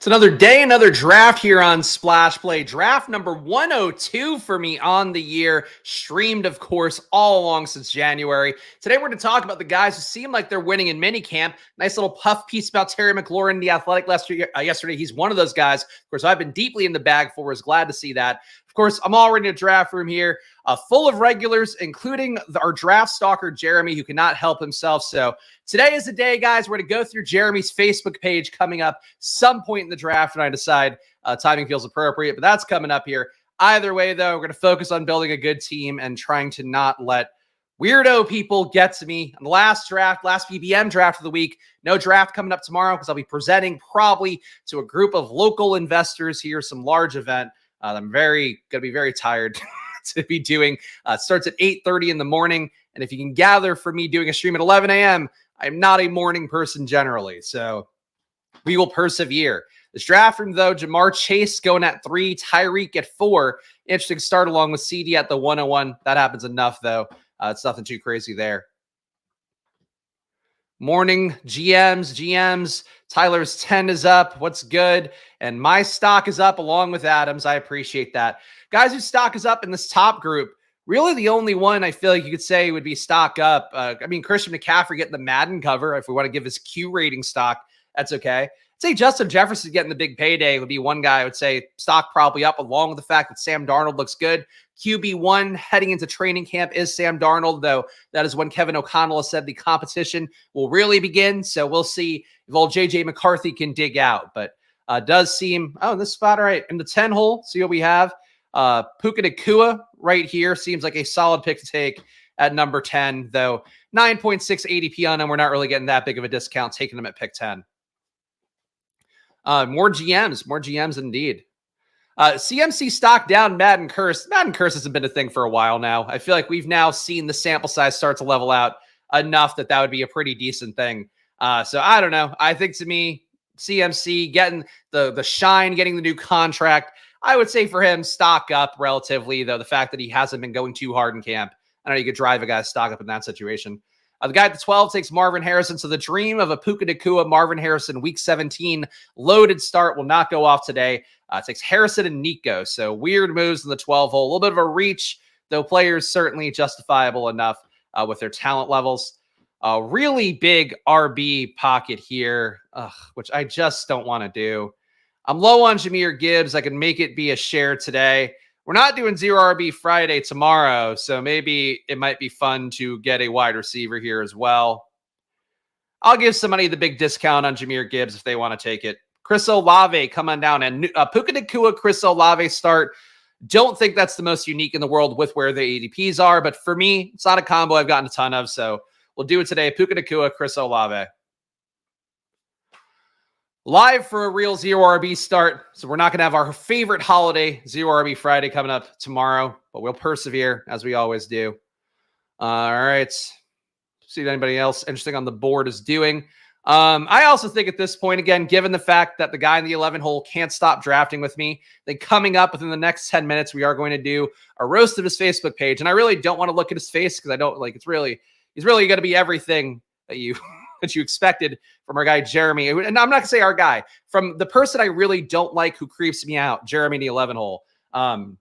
It's another day, another draft here on Splash Play. Draft number 102 for me on the year. Streamed, of course, all along since January. Today, we're going to talk about the guys who seem like they're winning in minicamp. Nice little puff piece about Terry McLaurin, the Athletic, yesterday. He's one of those guys. Of course, I've been deeply in the bag for. Was glad to see that. Of course, I'm already in a draft room here, full of regulars, including our draft stalker, Jeremy, who cannot help himself. So today is the day, guys. We're going to go through Jeremy's Facebook page coming up some point in the draft when I decide timing feels appropriate, but that's coming up here. Either way, though, we're going to focus on building a good team and trying to not let weirdo people get to me. On the last BBM draft of the week, no draft coming up tomorrow because I'll be presenting probably to a group of local investors here, some large event. I'm going to be very tired to be doing. Starts at 8:30 in the morning. And if you can gather from me doing a stream at 11 a.m., I'm not a morning person generally. So we will persevere. This draft room, though, Jamar Chase going at 3, Tyreek at 4. Interesting start along with CD at the 101. That happens enough, though. It's nothing too crazy there. Morning, GMs. Tyler's 10 is up. What's good? And my stock is up along with Adams. I appreciate that. Guys whose stock is up in this top group, really the only one I feel like you could say would be stock up. Christian McCaffrey getting the Madden cover. If we want to give his Q rating stock, that's okay. I'd say Justin Jefferson getting the big payday would be one guy I would say stock probably up, along with the fact that Sam Darnold looks good. QB1 heading into training camp is Sam Darnold, though that is when Kevin O'Connell has said the competition will really begin. So we'll see if old JJ McCarthy can dig out. But does seem, in this spot, all right, in the 10 hole, see what we have. Puka Nacua right here seems like a solid pick to take at number 10, though 9.6 ADP on him. We're not really getting that big of a discount taking him at pick 10. More GMs indeed. CMC stock down, Madden curse. Madden curse hasn't been a thing for a while now. I feel like we've now seen the sample size start to level out enough that would be a pretty decent thing. So I don't know. I think to me, CMC getting the shine, getting the new contract, I would say for him, stock up relatively, though the fact that he hasn't been going too hard in camp. I know you could drive a guy's stock up in that situation. The guy at the 12 takes Marvin Harrison. So the dream of a Puka Nacua, Marvin Harrison, week 17 loaded start will not go off today. It takes Harrison and Nico. So weird moves in the 12 hole. A little bit of a reach, though players certainly justifiable enough with their talent levels. A really big RB pocket here, which I just don't want to do. I'm low on Jahmyr Gibbs. I can make it be a share today. We're not doing Zero RB Friday tomorrow, so maybe it might be fun to get a wide receiver here as well. I'll give somebody the big discount on Jahmyr Gibbs if they want to take it. Chris Olave coming down, and Puka Nacua, Chris Olave start. Don't think that's the most unique in the world with where the ADPs are, but for me, it's not a combo I've gotten a ton of, so we'll do it today. Puka Nacua, Chris Olave. Live for a real Zero RB start. So we're not going to have our favorite holiday, Zero RB Friday, coming up tomorrow, but we'll persevere as we always do. All right. See if anybody else interesting on the board is doing. I also think at this point, again, given the fact that the guy in the 11 hole can't stop drafting with me, then coming up within the next 10 minutes, we are going to do a roast of his Facebook page. And I really don't want to look at his face because I don't like he's really going to be everything that you expected from our guy, Jeremy. And I'm not going to say our guy, from the person I really don't like who creeps me out, Jeremy in the 11 hole. Going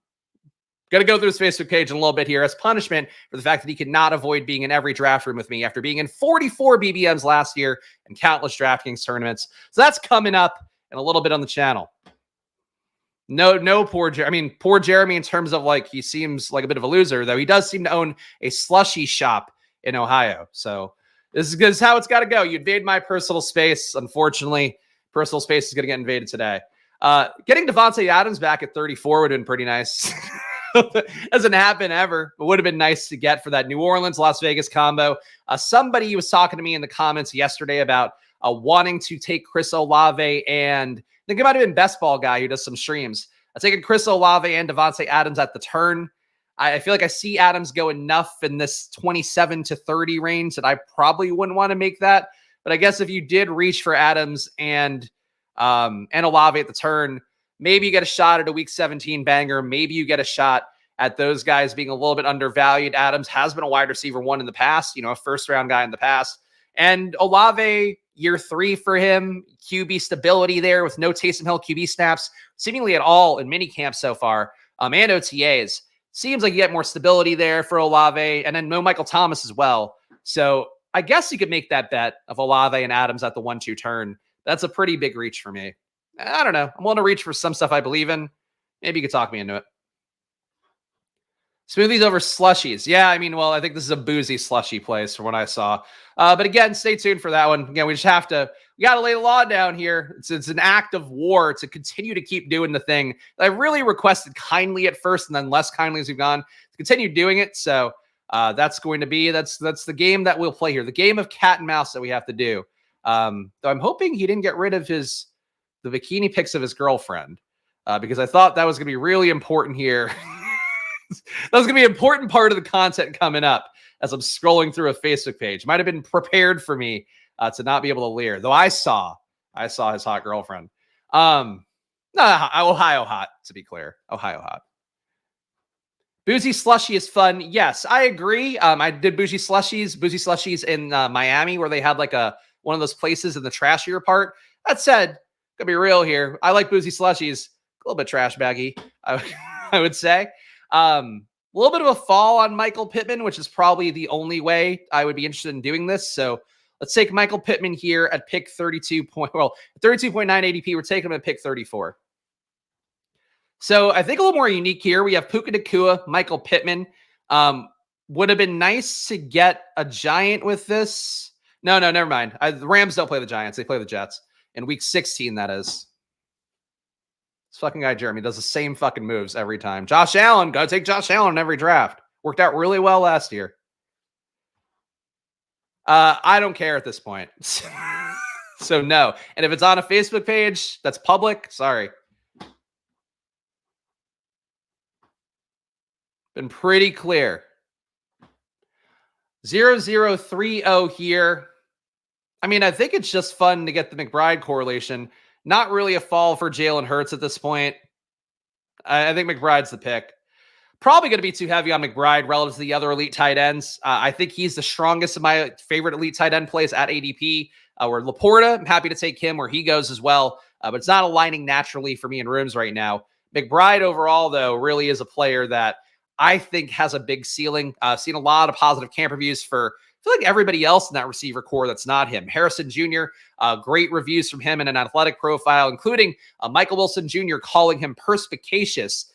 to go through his Facebook page in a little bit here as punishment for the fact that he could not avoid being in every draft room with me after being in 44 BBMs last year and countless DraftKings tournaments. So that's coming up in a little bit on the channel. No, poor Jeremy in terms of like, he seems like a bit of a loser, though he does seem to own a slushy shop in Ohio. So this is how it's got to go. You invade my personal space. Unfortunately, personal space is going to get invaded today. Getting Devontae Adams back at 34 would have been pretty nice. Doesn't happen ever, but would have been nice to get for that New Orleans, Las Vegas combo. Somebody was talking to me in the comments yesterday about wanting to take Chris Olave, and I think it might have been Best Ball Guy who does some streams. I taken Chris Olave and Devontae Adams at the turn. I feel like I see Adams go enough in this 27 to 30 range that I probably wouldn't want to make that. But I guess if you did reach for Adams and Olave at the turn, maybe you get a shot at a week 17 banger. Maybe you get a shot at those guys being a little bit undervalued. Adams has been a wide receiver one in the past, a first round guy in the past. And Olave year 3 for him. QB stability there with no Taysom Hill QB snaps seemingly at all in minicamp so far, and OTAs. Seems like you get more stability there for Olave, and then no Michael Thomas as well. So I guess you could make that bet of Olave and Adams at the 1-2 turn. That's a pretty big reach for me. I don't know. I'm willing to reach for some stuff I believe in. Maybe you could talk me into it. Smoothies over slushies. Yeah, I mean, well, I think this is a boozy slushy place from what I saw. But again, stay tuned for that one. Again, we got to lay the law down here. It's an act of war to continue to keep doing the thing that I really requested kindly at first and then less kindly as we've gone to continue doing it. So that's going to be, that's the game that we'll play here. The game of cat and mouse that we have to do. Though I'm hoping he didn't get rid of the bikini pics of his girlfriend because I thought that was going to be really important here. That was going to be an important part of the content coming up as I'm scrolling through a Facebook page. Might have been prepared for me to not be able to leer, though I saw his hot girlfriend. No, Ohio hot, to be clear. Ohio hot. Boozy slushy is fun. Yes, I agree. I did boozy slushies in Miami where they had like one of those places in the trashier part. That said, gonna be real here. I like boozy slushies. A little bit trash baggy, I would say. A little bit of a fall on Michael Pittman, which is probably the only way I would be interested in doing this. So let's take Michael Pittman here at pick 32.9 ADP. We're taking him at pick 34. So I think a little more unique here. We have Puka Nacua, Michael Pittman. Would have been nice to get a Giant with this. No, never mind. The Rams don't play the Giants. They play the Jets. In week 16, that is. This fucking guy, Jeremy, does the same fucking moves every time. Josh Allen, gotta take Josh Allen in every draft. Worked out really well last year. I don't care at this point. So no. And if it's on a Facebook page that's public, sorry. Been pretty clear. 0030 here. I mean, I think it's just fun to get the McBride correlation. Not really a fall for Jalen Hurts at this point. I think McBride's the pick. Probably going to be too heavy on McBride relative to the other elite tight ends. I think he's the strongest of my favorite elite tight end plays at ADP. Or Laporta, I'm happy to take him where he goes as well. But it's not aligning naturally for me in rooms right now. McBride overall, though, really is a player that I think has a big ceiling. Seen a lot of positive camp reviews for I feel like everybody else in that receiver core that's not him. Harrison Jr., great reviews from him in an athletic profile, including Michael Wilson Jr. calling him perspicacious,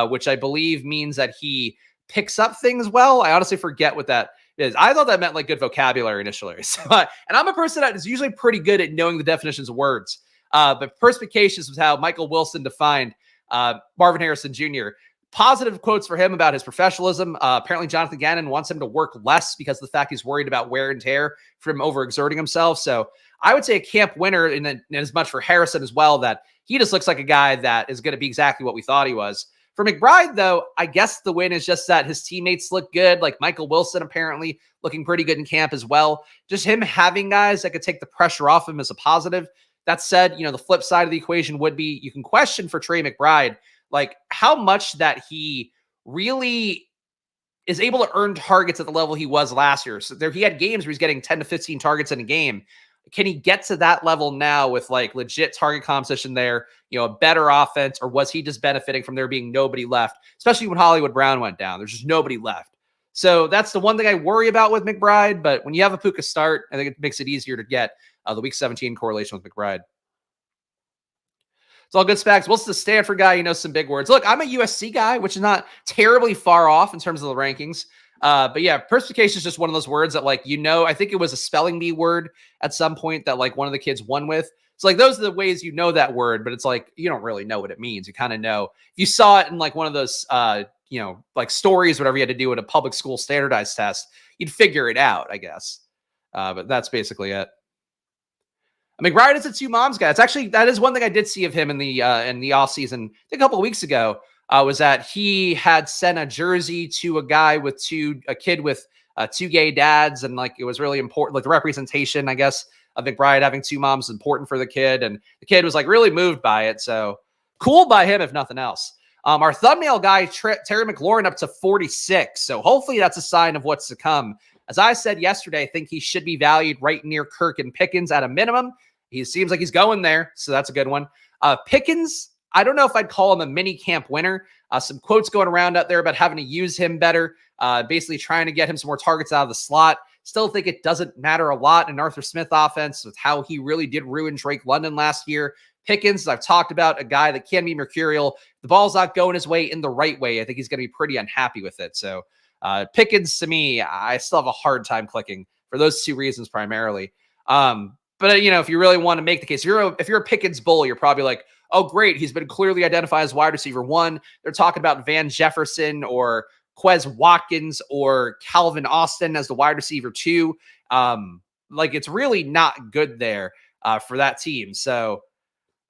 which I believe means that he picks up things well. I honestly forget what that is. I thought that meant like good vocabulary initially. So, and I'm a person that is usually pretty good at knowing the definitions of words. But perspicacious was how Michael Wilson defined Marvin Harrison Jr. Positive quotes for him about his professionalism. Apparently, Jonathan Gannon wants him to work less because of the fact he's worried about wear and tear from overexerting himself. So I would say a camp winner in as much for Harrison as well, that he just looks like a guy that is going to be exactly what we thought he was. For McBride, though, I guess the win is just that his teammates look good, like Michael Wilson apparently looking pretty good in camp as well. Just him having guys that could take the pressure off him is a positive. That said, the flip side of the equation would be you can question for Trey McBride, like how much that he really is able to earn targets at the level he was last year. So he had games where he's getting 10 to 15 targets in a game. Can he get to that level now with like legit target competition there, a better offense, or was he just benefiting from there being nobody left, especially when Hollywood Brown went down? There's just nobody left. So that's the one thing I worry about with McBride. But when you have a Puka start, I think it makes it easier to get the week 17 correlation with McBride. It's all good, Spags. Wilson's a Stanford guy. He knows some big words. Look, I'm a USC guy, which is not terribly far off in terms of the rankings. But yeah, perspicacious is just one of those words that I think it was a spelling bee word at some point that like one of the kids won with. It's like, those are the ways that word, but it's like, you don't really know what it means. You kind of know. If you saw it in like one of those, like stories, whatever you had to do in a public school standardized test, you'd figure it out, I guess. But that's basically it. McBride is a two moms guy. That is one thing I did see of him in the off season a couple of weeks ago, was that he had sent a jersey to a kid with two gay dads. And like, it was really important. Like the representation, I guess, of McBride having two moms is important for the kid. And the kid was like really moved by it. So cool by him, if nothing else. Our thumbnail guy, Terry McLaurin, up to 46. So hopefully that's a sign of what's to come. As I said yesterday, I think he should be valued right near Kirk and Pickens at a minimum. He seems like he's going there, so that's a good one. Pickens, I don't know if I'd call him a mini camp winner. Some quotes going around out there about having to use him better, basically trying to get him some more targets out of the slot. Still think it doesn't matter a lot in Arthur Smith offense with how he really did ruin Drake London last year. Pickens, as I've talked about, a guy that can be mercurial. The ball's not going his way in the right way. I think he's going to be pretty unhappy with it. So Pickens, to me, I still have a hard time clicking for those two reasons primarily. But, if you really want to make the case, if you're a Pickens bull, you're probably like, oh, great, he's been clearly identified as wide receiver 1. They're talking about Van Jefferson or Quez Watkins or Calvin Austin as the wide receiver 2. It's really not good there for that team. So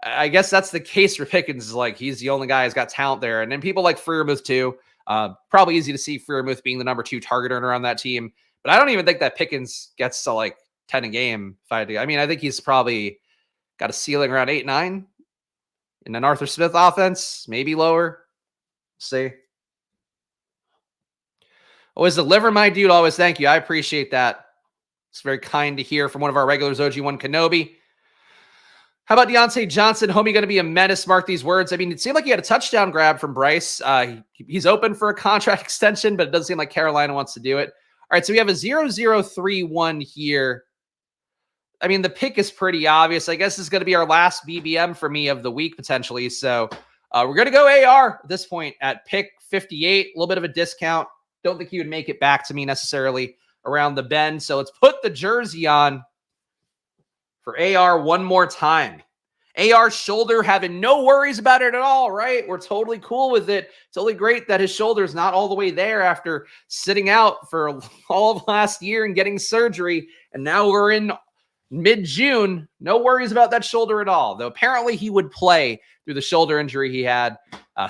I guess that's the case for Pickens. He's the only guy who's got talent there. And then people like Freiermuth too. Probably easy to see Freiermuth being the number 2 target earner on that team. But I don't even think that Pickens gets to 10 a game. I think he's probably got a ceiling around 8, 9 in an Arthur Smith offense, maybe lower. See. Always deliver, my dude. Always thank you. I appreciate that. It's very kind to hear from one of our regulars, OG1 Kenobi. How about Deontay Johnson? Homie going to be a menace. Mark these words. It seemed like he had a touchdown grab from Bryce. He's open for a contract extension, but it doesn't seem like Carolina wants to do it. All right, so we have a 0-0-3-1 here. The pick is pretty obvious. I guess this is going to be our last BBM for me of the week, potentially. So we're going to go AR at this point at pick 58. A little bit of a discount. Don't think he would make it back to me necessarily around the bend. So let's put the jersey on for AR one more time. AR shoulder, having no worries about it at all, right? We're totally cool with it. Totally great that his shoulder is not all the way there after sitting out for all of last year and getting surgery. And now we're in mid-June. No worries about that shoulder at all, though apparently he would play through the shoulder injury he had.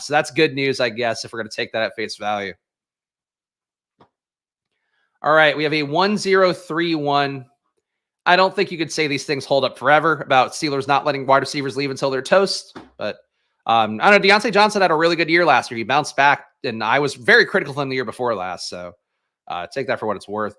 So that's good news, I guess, if we're going to take that at face value. All right, we have a 1-0-3-1. I don't think you could say these things hold up forever about Steelers not letting wide receivers leave until they're toast. But I don't know. Deontay Johnson had a really good year last year. He bounced back, and I was very critical of him the year before last. So take that for what it's worth.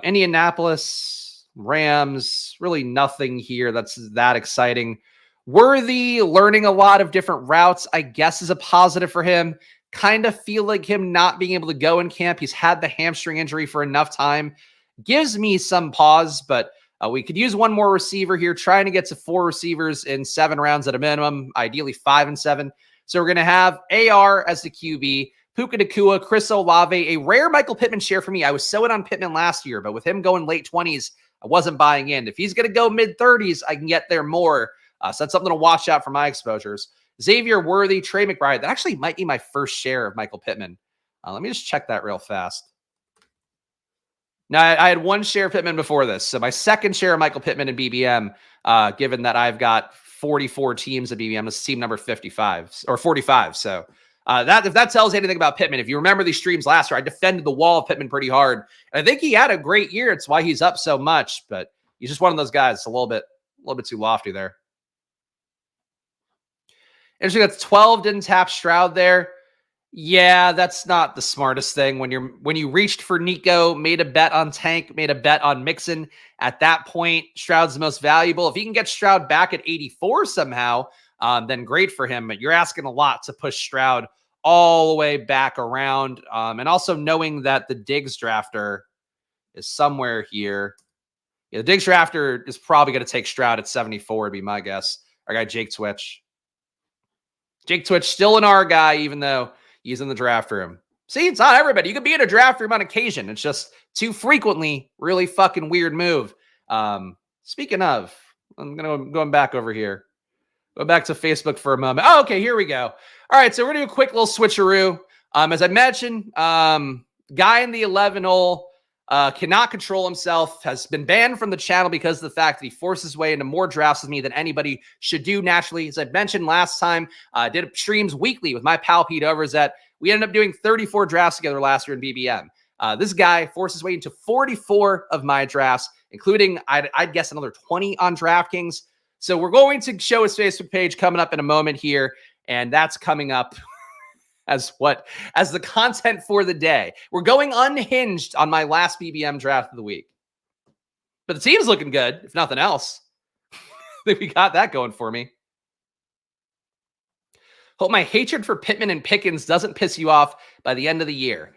Indianapolis, Rams, really nothing here that's that exciting. Worthy, learning a lot of different routes, I guess, is a positive for him. Kind of feel like him not being able to go in camp. He's had the hamstring injury for enough time. Gives me some pause, but we could use one more receiver here, trying to get to 4 receivers in 7 rounds at a minimum, ideally 5 and 7. So we're going to have AR as the QB, Puka Nacua, Chris Olave, a rare Michael Pittman share for me. I was so in on Pittman last year, but with him going late 20s, I wasn't buying in. If he's going to go mid 30s, I can get there more. So that's something to watch out for my exposures. Xavier Worthy, Trey McBride. That actually might be my first share of Michael Pittman. Let me just check that real fast. Now, I had 1 share of Pittman before this. So my second share of Michael Pittman in BBM, given that I've got 44 teams at BBM, this is team number 55 or 45. So if that tells you anything about Pittman, if you remember these streams last year, I defended the wall of Pittman pretty hard. And I think he had a great year. It's why he's up so much, but he's just one of those guys. It's a little bit too lofty there. Interesting, that's 12, didn't tap Stroud there. Yeah, that's not the smartest thing. When you reached for Nico, made a bet on Tank, made a bet on Mixon. At that point, Stroud's the most valuable. If he can get Stroud back at 84 somehow, then great for him. But you're asking a lot to push Stroud all the way back around. And also knowing that the Diggs drafter is somewhere here. Yeah, the Diggs drafter is probably going to take Stroud at 74 would be my guess. Our guy, Jake Twitch. Jake Twitch still an R guy, even though he's in the draft room. See, it's not everybody. You can be in a draft room on occasion. It's just too frequently really fucking weird move. Speaking of, I'm going back over here. Go back to Facebook for a moment. Oh, okay, here we go. All right, so we're going to do a quick little switcheroo. As I mentioned, guy in the 11 hole cannot control himself, has been banned from the channel because of the fact that he forced his way into more drafts with me than anybody should do naturally. As I mentioned last time, I did streams weekly with my pal Pete Overzet. We ended up doing 34 drafts together last year in BBM. This guy forced his way into 44 of my drafts, including, I'd guess, another 20 on DraftKings. So we're going to show his Facebook page coming up in a moment here, and that's coming up as the content for the day. We're going unhinged on my last BBM draft of the week. But the team's looking good, if nothing else. I think we got that going for me. Hope my hatred for Pittman and Pickens doesn't piss you off by the end of the year.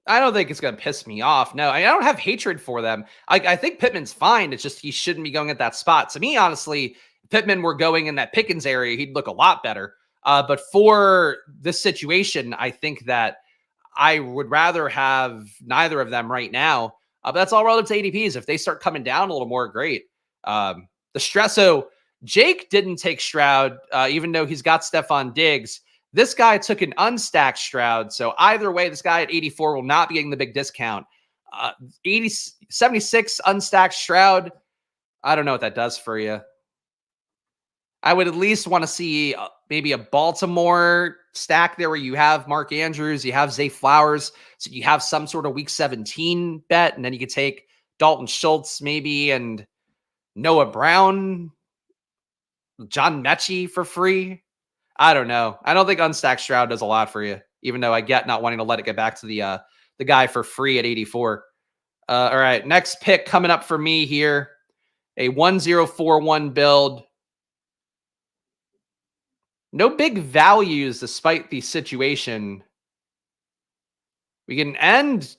I don't think it's going to piss me off. No, I don't have hatred for them. I think Pittman's fine. It's just he shouldn't be going at that spot. To me, honestly, if Pittman were going in that Pickens area, he'd look a lot better. But for this situation, I think that I would rather have neither of them right now. But that's all relative to ADPs. If they start coming down a little more, great. The stress. So Jake didn't take Stroud, even though he's got Stephon Diggs. This guy took an unstacked Stroud. So either way, this guy at 84 will not be getting the big discount. 76 unstacked Stroud. I don't know what that does for you. I would at least want to see maybe a Baltimore stack there where you have Mark Andrews, you have Zay Flowers. So you have some sort of week 17 bet. And then you could take Dalton Schultz maybe and Noah Brown, John Mechie for free. I don't know. I don't think unstacked Stroud does a lot for you, even though I get not wanting to let it get back to the guy for free at 84. All right, next pick coming up for me here, a 1041 build. No big values despite the situation. We can end.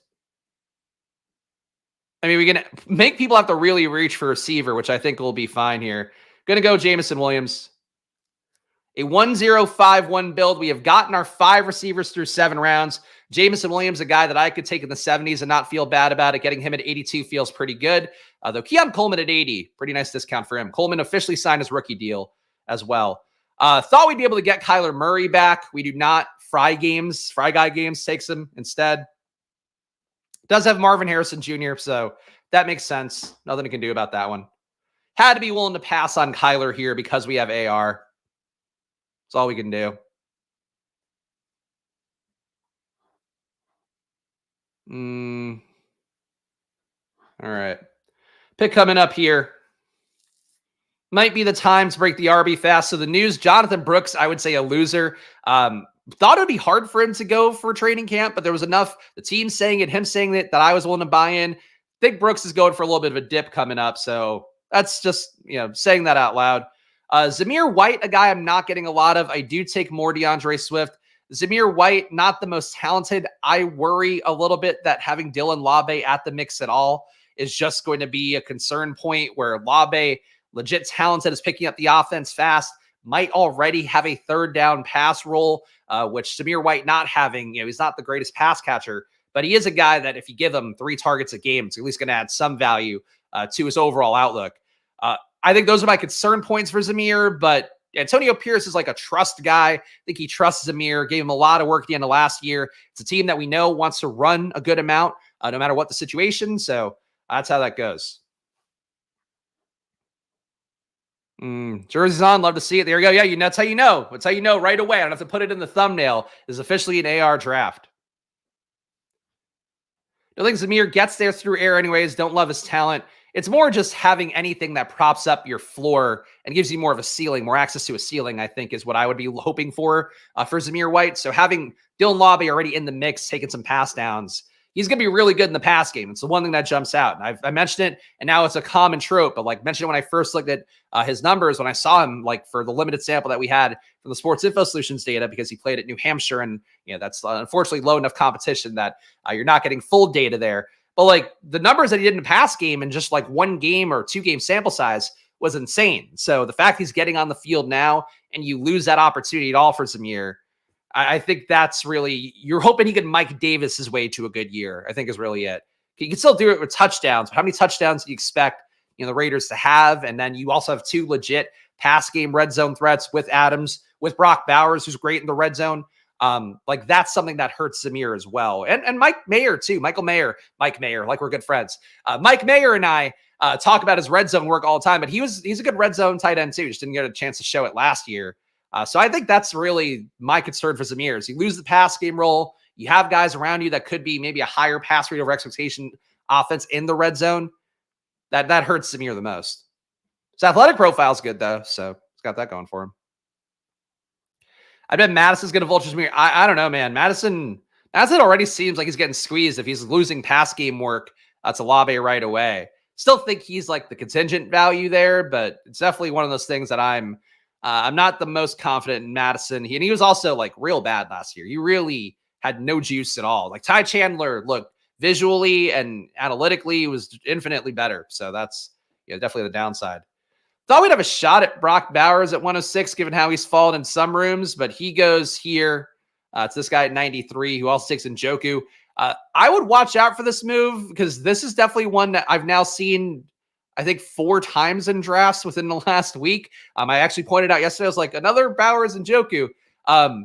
I mean, we can make people have to really reach for receiver, which I think will be fine here. Going to go Jameson Williams. A 1051 build. We have gotten our 5 receivers through 7 rounds. Jameson Williams, a guy that I could take in the 70s and not feel bad about it. Getting him at 82 feels pretty good. Though Keon Coleman at 80, pretty nice discount for him. Coleman officially signed his rookie deal as well. Thought we'd be able to get Kyler Murray back. We do not. Fry Guy Games takes him instead. Does have Marvin Harrison Jr., so that makes sense. Nothing we can do about that one. Had to be willing to pass on Kyler here because we have AR. That's all we can do. All right. Pick coming up here. Might be the time to break the RB fast. So the news, Jonathan Brooks, I would say a loser. Thought it would be hard for him to go for training camp, but there was enough, the team saying it, him saying that I was willing to buy in. Think Brooks is going for a little bit of a dip coming up. So that's just, saying that out loud. Zamir White, a guy I'm not getting a lot of. I do take more DeAndre Swift. Zamir White, not the most talented. I worry a little bit that having Dylan Labe at the mix at all is just going to be a concern point where Labe, legit talented, is picking up the offense fast, might already have a third down pass role, which Zamir White not having. He's not the greatest pass catcher, but he is a guy that if you give him 3 targets a game, it's at least going to add some value to his overall outlook. I think those are my concern points for Zamir, but Antonio Pierce is like a trust guy. I think he trusts Zamir, gave him a lot of work at the end of last year. It's a team that we know wants to run a good amount, no matter what the situation. So that's how that goes. Jersey's on. Love to see it. There you go. Yeah, that's how you know. That's how you know right away. I don't have to put it in the thumbnail. This is officially an AR draft. I think Zamir gets there through air anyways. Don't love his talent. It's more just having anything that props up your floor and gives you more of a ceiling, more access to a ceiling, I think is what I would be hoping for Zamir White. So having Dylan Labe already in the mix, taking some pass downs, he's going to be really good in the pass game. It's the one thing that jumps out. And I mentioned it, and now it's a common trope, but mentioned it when I first looked at his numbers, when I saw him, for the limited sample that we had from the Sports Info Solutions data, because he played at New Hampshire, and that's unfortunately low enough competition that you're not getting full data there. But the numbers that he did in the pass game in just 1 game or 2 game sample size was insane. So the fact he's getting on the field now and you lose that opportunity at all for Zamir, I think that's really, you're hoping he can Mike Davis his way to a good year, I think is really it. You can still do it with touchdowns, but how many touchdowns do you expect the Raiders to have? And then you also have 2 legit pass game red zone threats with Adams, with Brock Bowers, who's great in the red zone. That's something that hurts Zamir as well. And Mike Mayer too. Mike Mayer, we're good friends. Mike Mayer and I talk about his red zone work all the time, but he's a good red zone tight end too. Just didn't get a chance to show it last year. So I think that's really my concern for Zamir is you lose the pass game role. You have guys around you that could be maybe a higher pass rate over expectation offense in the red zone. That hurts Zamir the most. His athletic profile is good though. So he's got that going for him. I bet Madison's going to vulture me. I don't know, man. Madison already seems like he's getting squeezed if he's losing pass game work to Labe right away. Still think he's like the contingent value there, but it's definitely one of those things that I'm not the most confident in Madison. And he was also like real bad last year. He really had no juice at all. Like Ty Chandler, look, visually and analytically was infinitely better. So that's definitely the downside. Thought we'd have a shot at Brock Bowers at 106, given how he's fallen in some rooms, but he goes here. It's this guy at 93 who also takes Njoku. I would watch out for this move because this is definitely one that I've now seen, I think, 4 times in drafts within the last week. I actually pointed out yesterday, I was like, another Bowers and Njoku.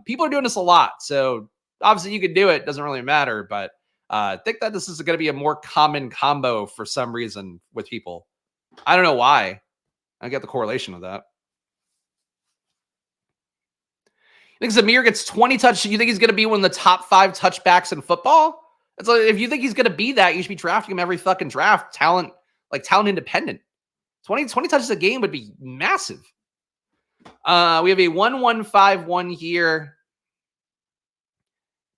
People are doing this a lot. So obviously you could do it. Doesn't really matter. But I think that this is going to be a more common combo for some reason with people. I don't know why. I get the correlation with that. I think Zamir gets 20 touches. You think he's going to be one of the top 5 touchbacks in football? It's like, if you think he's going to be that, you should be drafting him every fucking draft. Talent independent. 20 touches a game would be massive. We have a 1-1-5-1 here.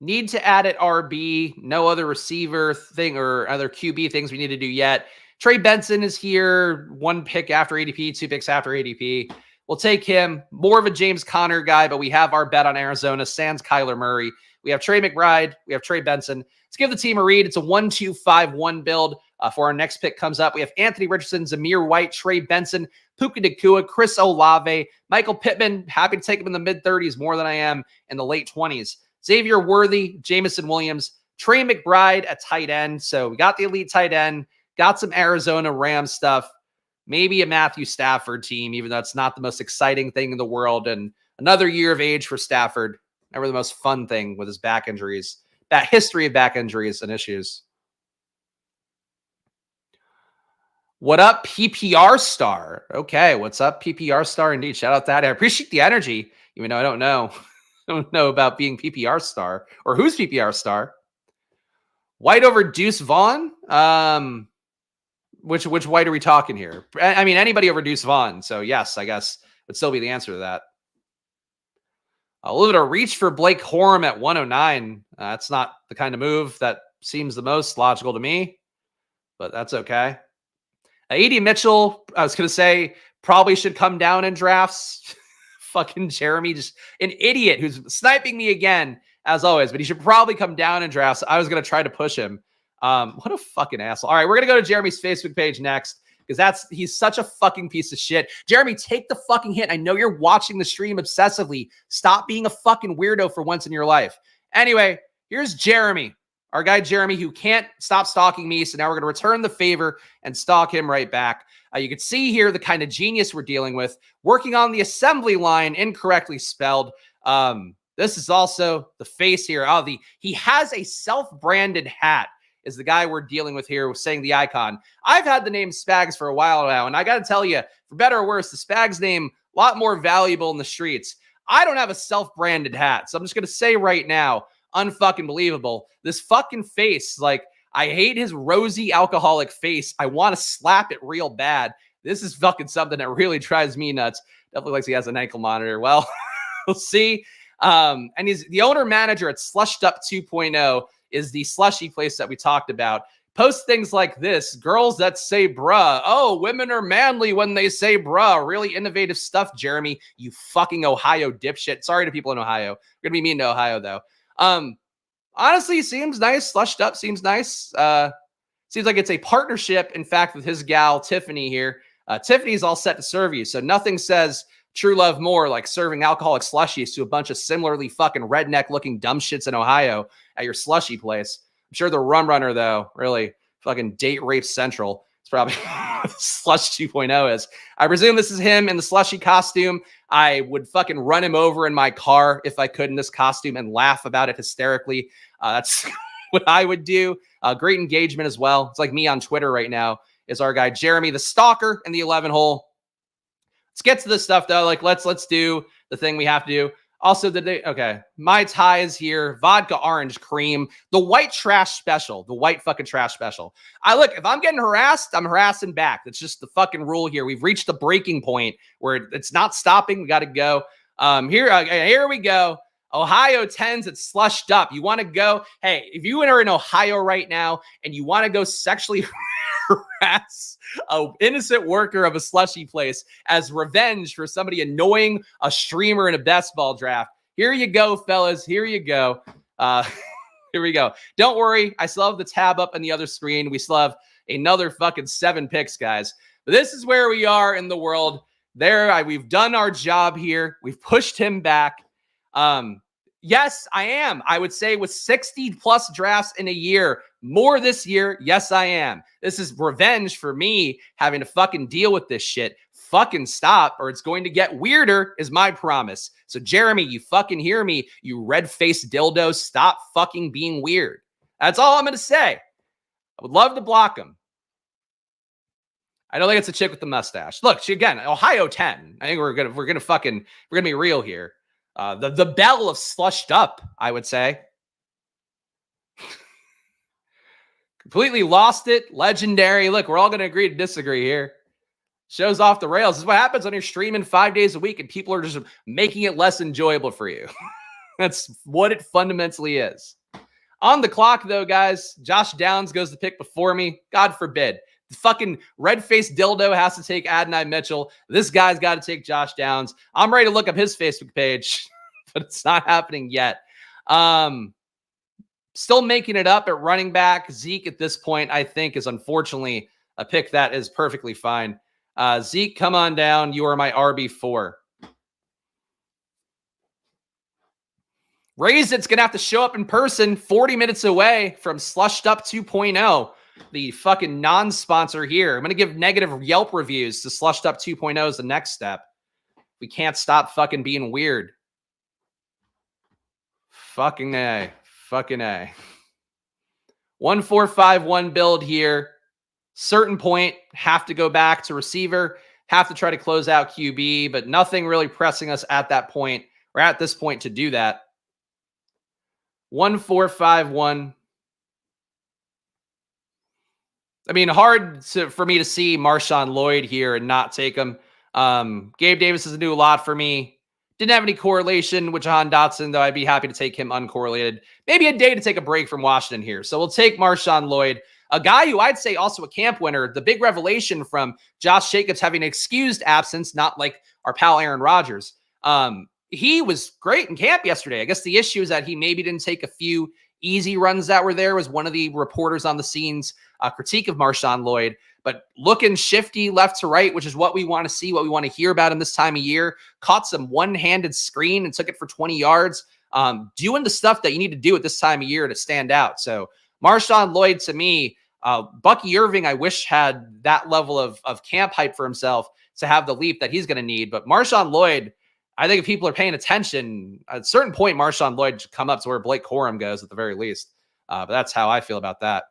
Need to add at RB. No other receiver thing or other QB things we need to do yet. Trey Benson is here. 1 pick after ADP, 2 picks after ADP. We'll take him. More of a James Conner guy, but we have our bet on Arizona. Sans Kyler Murray. We have Trey McBride. We have Trey Benson. Let's give the team a read. It's a 1-2-5-1 build. For our next pick comes up, we have Anthony Richardson, Zamir White, Trey Benson, Puka Nacua, Chris Olave, Michael Pittman. Happy to take him in the mid-30s more than I am in the late 20s. Xavier Worthy, Jamison Williams, Trey McBride at tight end. So we got the elite tight end, got some Arizona Rams stuff, maybe a Matthew Stafford team, even though it's not the most exciting thing in the world. And another year of age for Stafford. Never the most fun thing with his back injuries, that history of back injuries and issues. What up, PPR star? Okay, what's up, PPR star? Indeed, shout out that. I appreciate the energy, even though I don't know. I don't know about being PPR star or who's PPR star. White over Deuce Vaughn. Which White are we talking here? I mean, anybody over Deuce Vaughn. So yes, I guess would still be the answer to that. A little bit of reach for Blake Corum at 109. That's not the kind of move that seems the most logical to me, but that's okay. A.D. Mitchell, I was going to say, probably should come down in drafts. Fucking Jeremy, just an idiot who's sniping me again, as always, but he should probably come down in drafts. I was going to try to push him. What a fucking asshole. All right, we're going to go to Jeremy's Facebook page next because he's such a fucking piece of shit. Jeremy, take the fucking hit. I know you're watching the stream obsessively. Stop being a fucking weirdo for once in your life. Anyway, here's Jeremy, our guy Jeremy, who can't stop stalking me. So now we're going to return the favor and stalk him right back. You can see here the kind of genius we're dealing with, working on the assembly line incorrectly spelled. This is also the face here. He has a self-branded hat. Is the guy we're dealing with here saying the icon. I've had the name Spags for a while now, and I got to tell you, for better or worse, the Spags name, a lot more valuable in the streets. I don't have a self-branded hat, so I'm just going to say right now, unfucking believable. This fucking face, like, I hate his rosy alcoholic face. I want to slap it real bad. This is fucking something that really drives me nuts. Definitely looks like he has an ankle monitor. Well, we'll see. And he's the owner-manager at Slushed Up 2.0. Is the slushy place that we talked about. Post things like this. Girls that say bruh. Oh, women are manly when they say bruh. Really innovative stuff, Jeremy. You fucking Ohio dipshit. Sorry to people in Ohio. We're going to be mean to Ohio, though. Honestly, seems nice. Slushed Up seems nice. Seems like it's a partnership, in fact, with his gal, Tiffany here. Tiffany's all set to serve you. So nothing says true love more like serving alcoholic slushies to a bunch of similarly fucking redneck-looking dumb shits in Ohio at your slushy place. I'm sure the rum runner, though, really fucking date rape central. It's probably Slush 2.0 is. I presume this is him in the slushy costume. I would fucking run him over in my car if I could in this costume and laugh about it hysterically. That's what I would do. Great engagement as well. It's like me on Twitter right now is our guy Jeremy, the stalker in the 11 hole. Let's get to this stuff, though. Like, let's do the thing we have to do. Also, okay, Mai Tai is here. Vodka orange cream. The white trash special. The white fucking trash special. Look, if I'm getting harassed, I'm harassing back. That's just the fucking rule here. We've reached the breaking point where it's not stopping. We got to go. Here we go. Ohio 10s, it's slushed up. You want to go? Hey, if you are in Ohio right now and you want to go sexually harass an innocent worker of a slushy place as revenge for somebody annoying a streamer in a best ball draft, here you go, fellas. Here you go. Here we go. Don't worry. I still have the tab up on the other screen. We still have another fucking 7 picks, guys. But this is where we are in the world. We've done our job here. We've pushed him back. Yes, I am. I would say with 60 plus drafts in a year, more this year. Yes, I am. This is revenge for me having to fucking deal with this shit. Fucking stop, or it's going to get weirder, is my promise. So, Jeremy, you fucking hear me, you red-faced dildo. Stop fucking being weird. That's all I'm going to say. I would love to block him. I don't think it's a chick with the mustache. Look, again, Ohio 10. I think we're gonna be real here. The bell of slushed up, I would say. Completely lost it. Legendary. Look, we're all going to agree to disagree here. Shows off the rails. This is what happens when you're streaming 5 days a week and people are just making it less enjoyable for you. That's what it fundamentally is. On the clock, though, guys, Josh Downs goes the pick before me. God forbid. The fucking red-faced dildo has to take Adonai Mitchell. This guy's got to take Josh Downs. I'm ready to look up his Facebook page, but it's not happening yet. Still making it up at running back. Zeke at this point, I think, is unfortunately a pick that is perfectly fine. Zeke, come on down. You are my RB4. Raisin's going to have to show up in person 40 minutes away from Slushed Up 2.0, the fucking non-sponsor here. I'm going to give negative Yelp reviews to Slushed Up 2.0 as the next step. We can't stop fucking being weird. Fucking A. Fucking A. 1-4-5-1 build here. Certain point, have to go back to receiver, have to try to close out QB, but nothing really pressing us at that point, or at this point, to do that. 1-4-5-1. I mean, hard for me to see Marshawn Lloyd here and not take him. Gabe Davis is a new lot for me. Didn't have any correlation with Jahan Dotson, though I'd be happy to take him uncorrelated. Maybe a day to take a break from Washington here. So we'll take Marshawn Lloyd, a guy who I'd say also a camp winner. The big revelation from Josh Jacobs having an excused absence, not like our pal Aaron Rodgers. He was great in camp yesterday. I guess the issue is that he maybe didn't take a few easy runs that were there, was one of the reporters on the scenes critique of Marshawn Lloyd. But looking shifty left to right, which is what we want to see, what we want to hear about him this time of year. Caught some one-handed screen and took it for 20 yards. Doing the stuff that you need to do at this time of year to stand out. So Marshawn Lloyd, to me, Bucky Irving, I wish had that level of camp hype for himself to have the leap that he's going to need. But Marshawn Lloyd, I think if people are paying attention, at a certain point, Marshawn Lloyd should come up to where Blake Corum goes at the very least. But that's how I feel about that.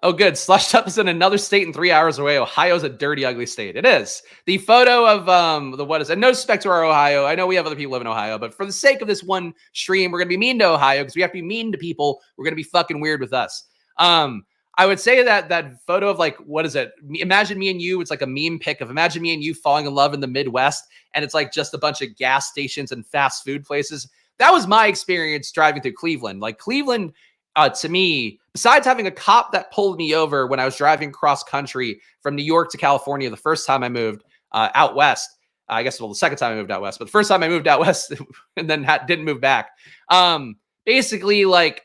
Oh, good. Slushed Up is in another state and 3 hours away. Ohio's a dirty, ugly state. It is. The photo of and no respect to our Ohio. I know we have other people live in Ohio, but for the sake of this one stream, we're going to be mean to Ohio because we have to be mean to people. We're going to be fucking weird with us. I would say that photo of like, what is it? Imagine me and you. It's like a meme pic of imagine me and you falling in love in the Midwest. And it's like just a bunch of gas stations and fast food places. That was my experience driving through Cleveland. Like Cleveland, to me, besides having a cop that pulled me over when I was driving cross country from New York to California the first time I moved out west, I guess, well, the second time I moved out west, but the first time I moved out west and then didn't move back. Basically, like,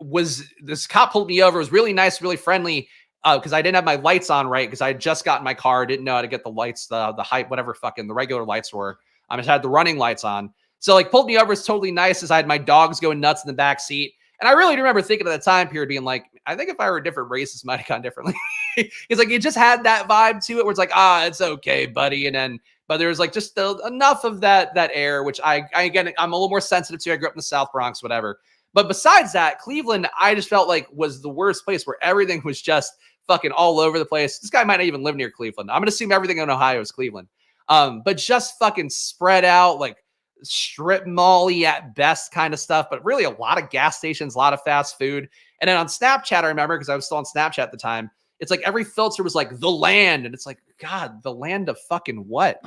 was this cop pulled me over. It was really nice, really friendly because I didn't have my lights on right because I had just gotten my car, didn't know how to get the lights, the height, whatever fucking the regular lights were. I just had the running lights on. So, like, pulled me over. It's totally nice as I had my dogs going nuts in the back seat. And I really remember thinking at the time period being like, I think if I were a different race, this might have gone differently. It's like, you just had that vibe to it where it's like, it's okay, buddy. And then, but there was like just enough of that air, which again, I'm a little more sensitive to. I grew up in the South Bronx, whatever. But besides that, Cleveland, I just felt like was the worst place where everything was just fucking all over the place. This guy might not even live near Cleveland. I'm going to assume everything in Ohio is Cleveland. But just fucking spread out, like strip mall-y at best kind of stuff, but really a lot of gas stations, a lot of fast food. And then on Snapchat, I remember, because I was still on Snapchat at the time, it's like every filter was like the land. And it's like, God, the land of fucking what?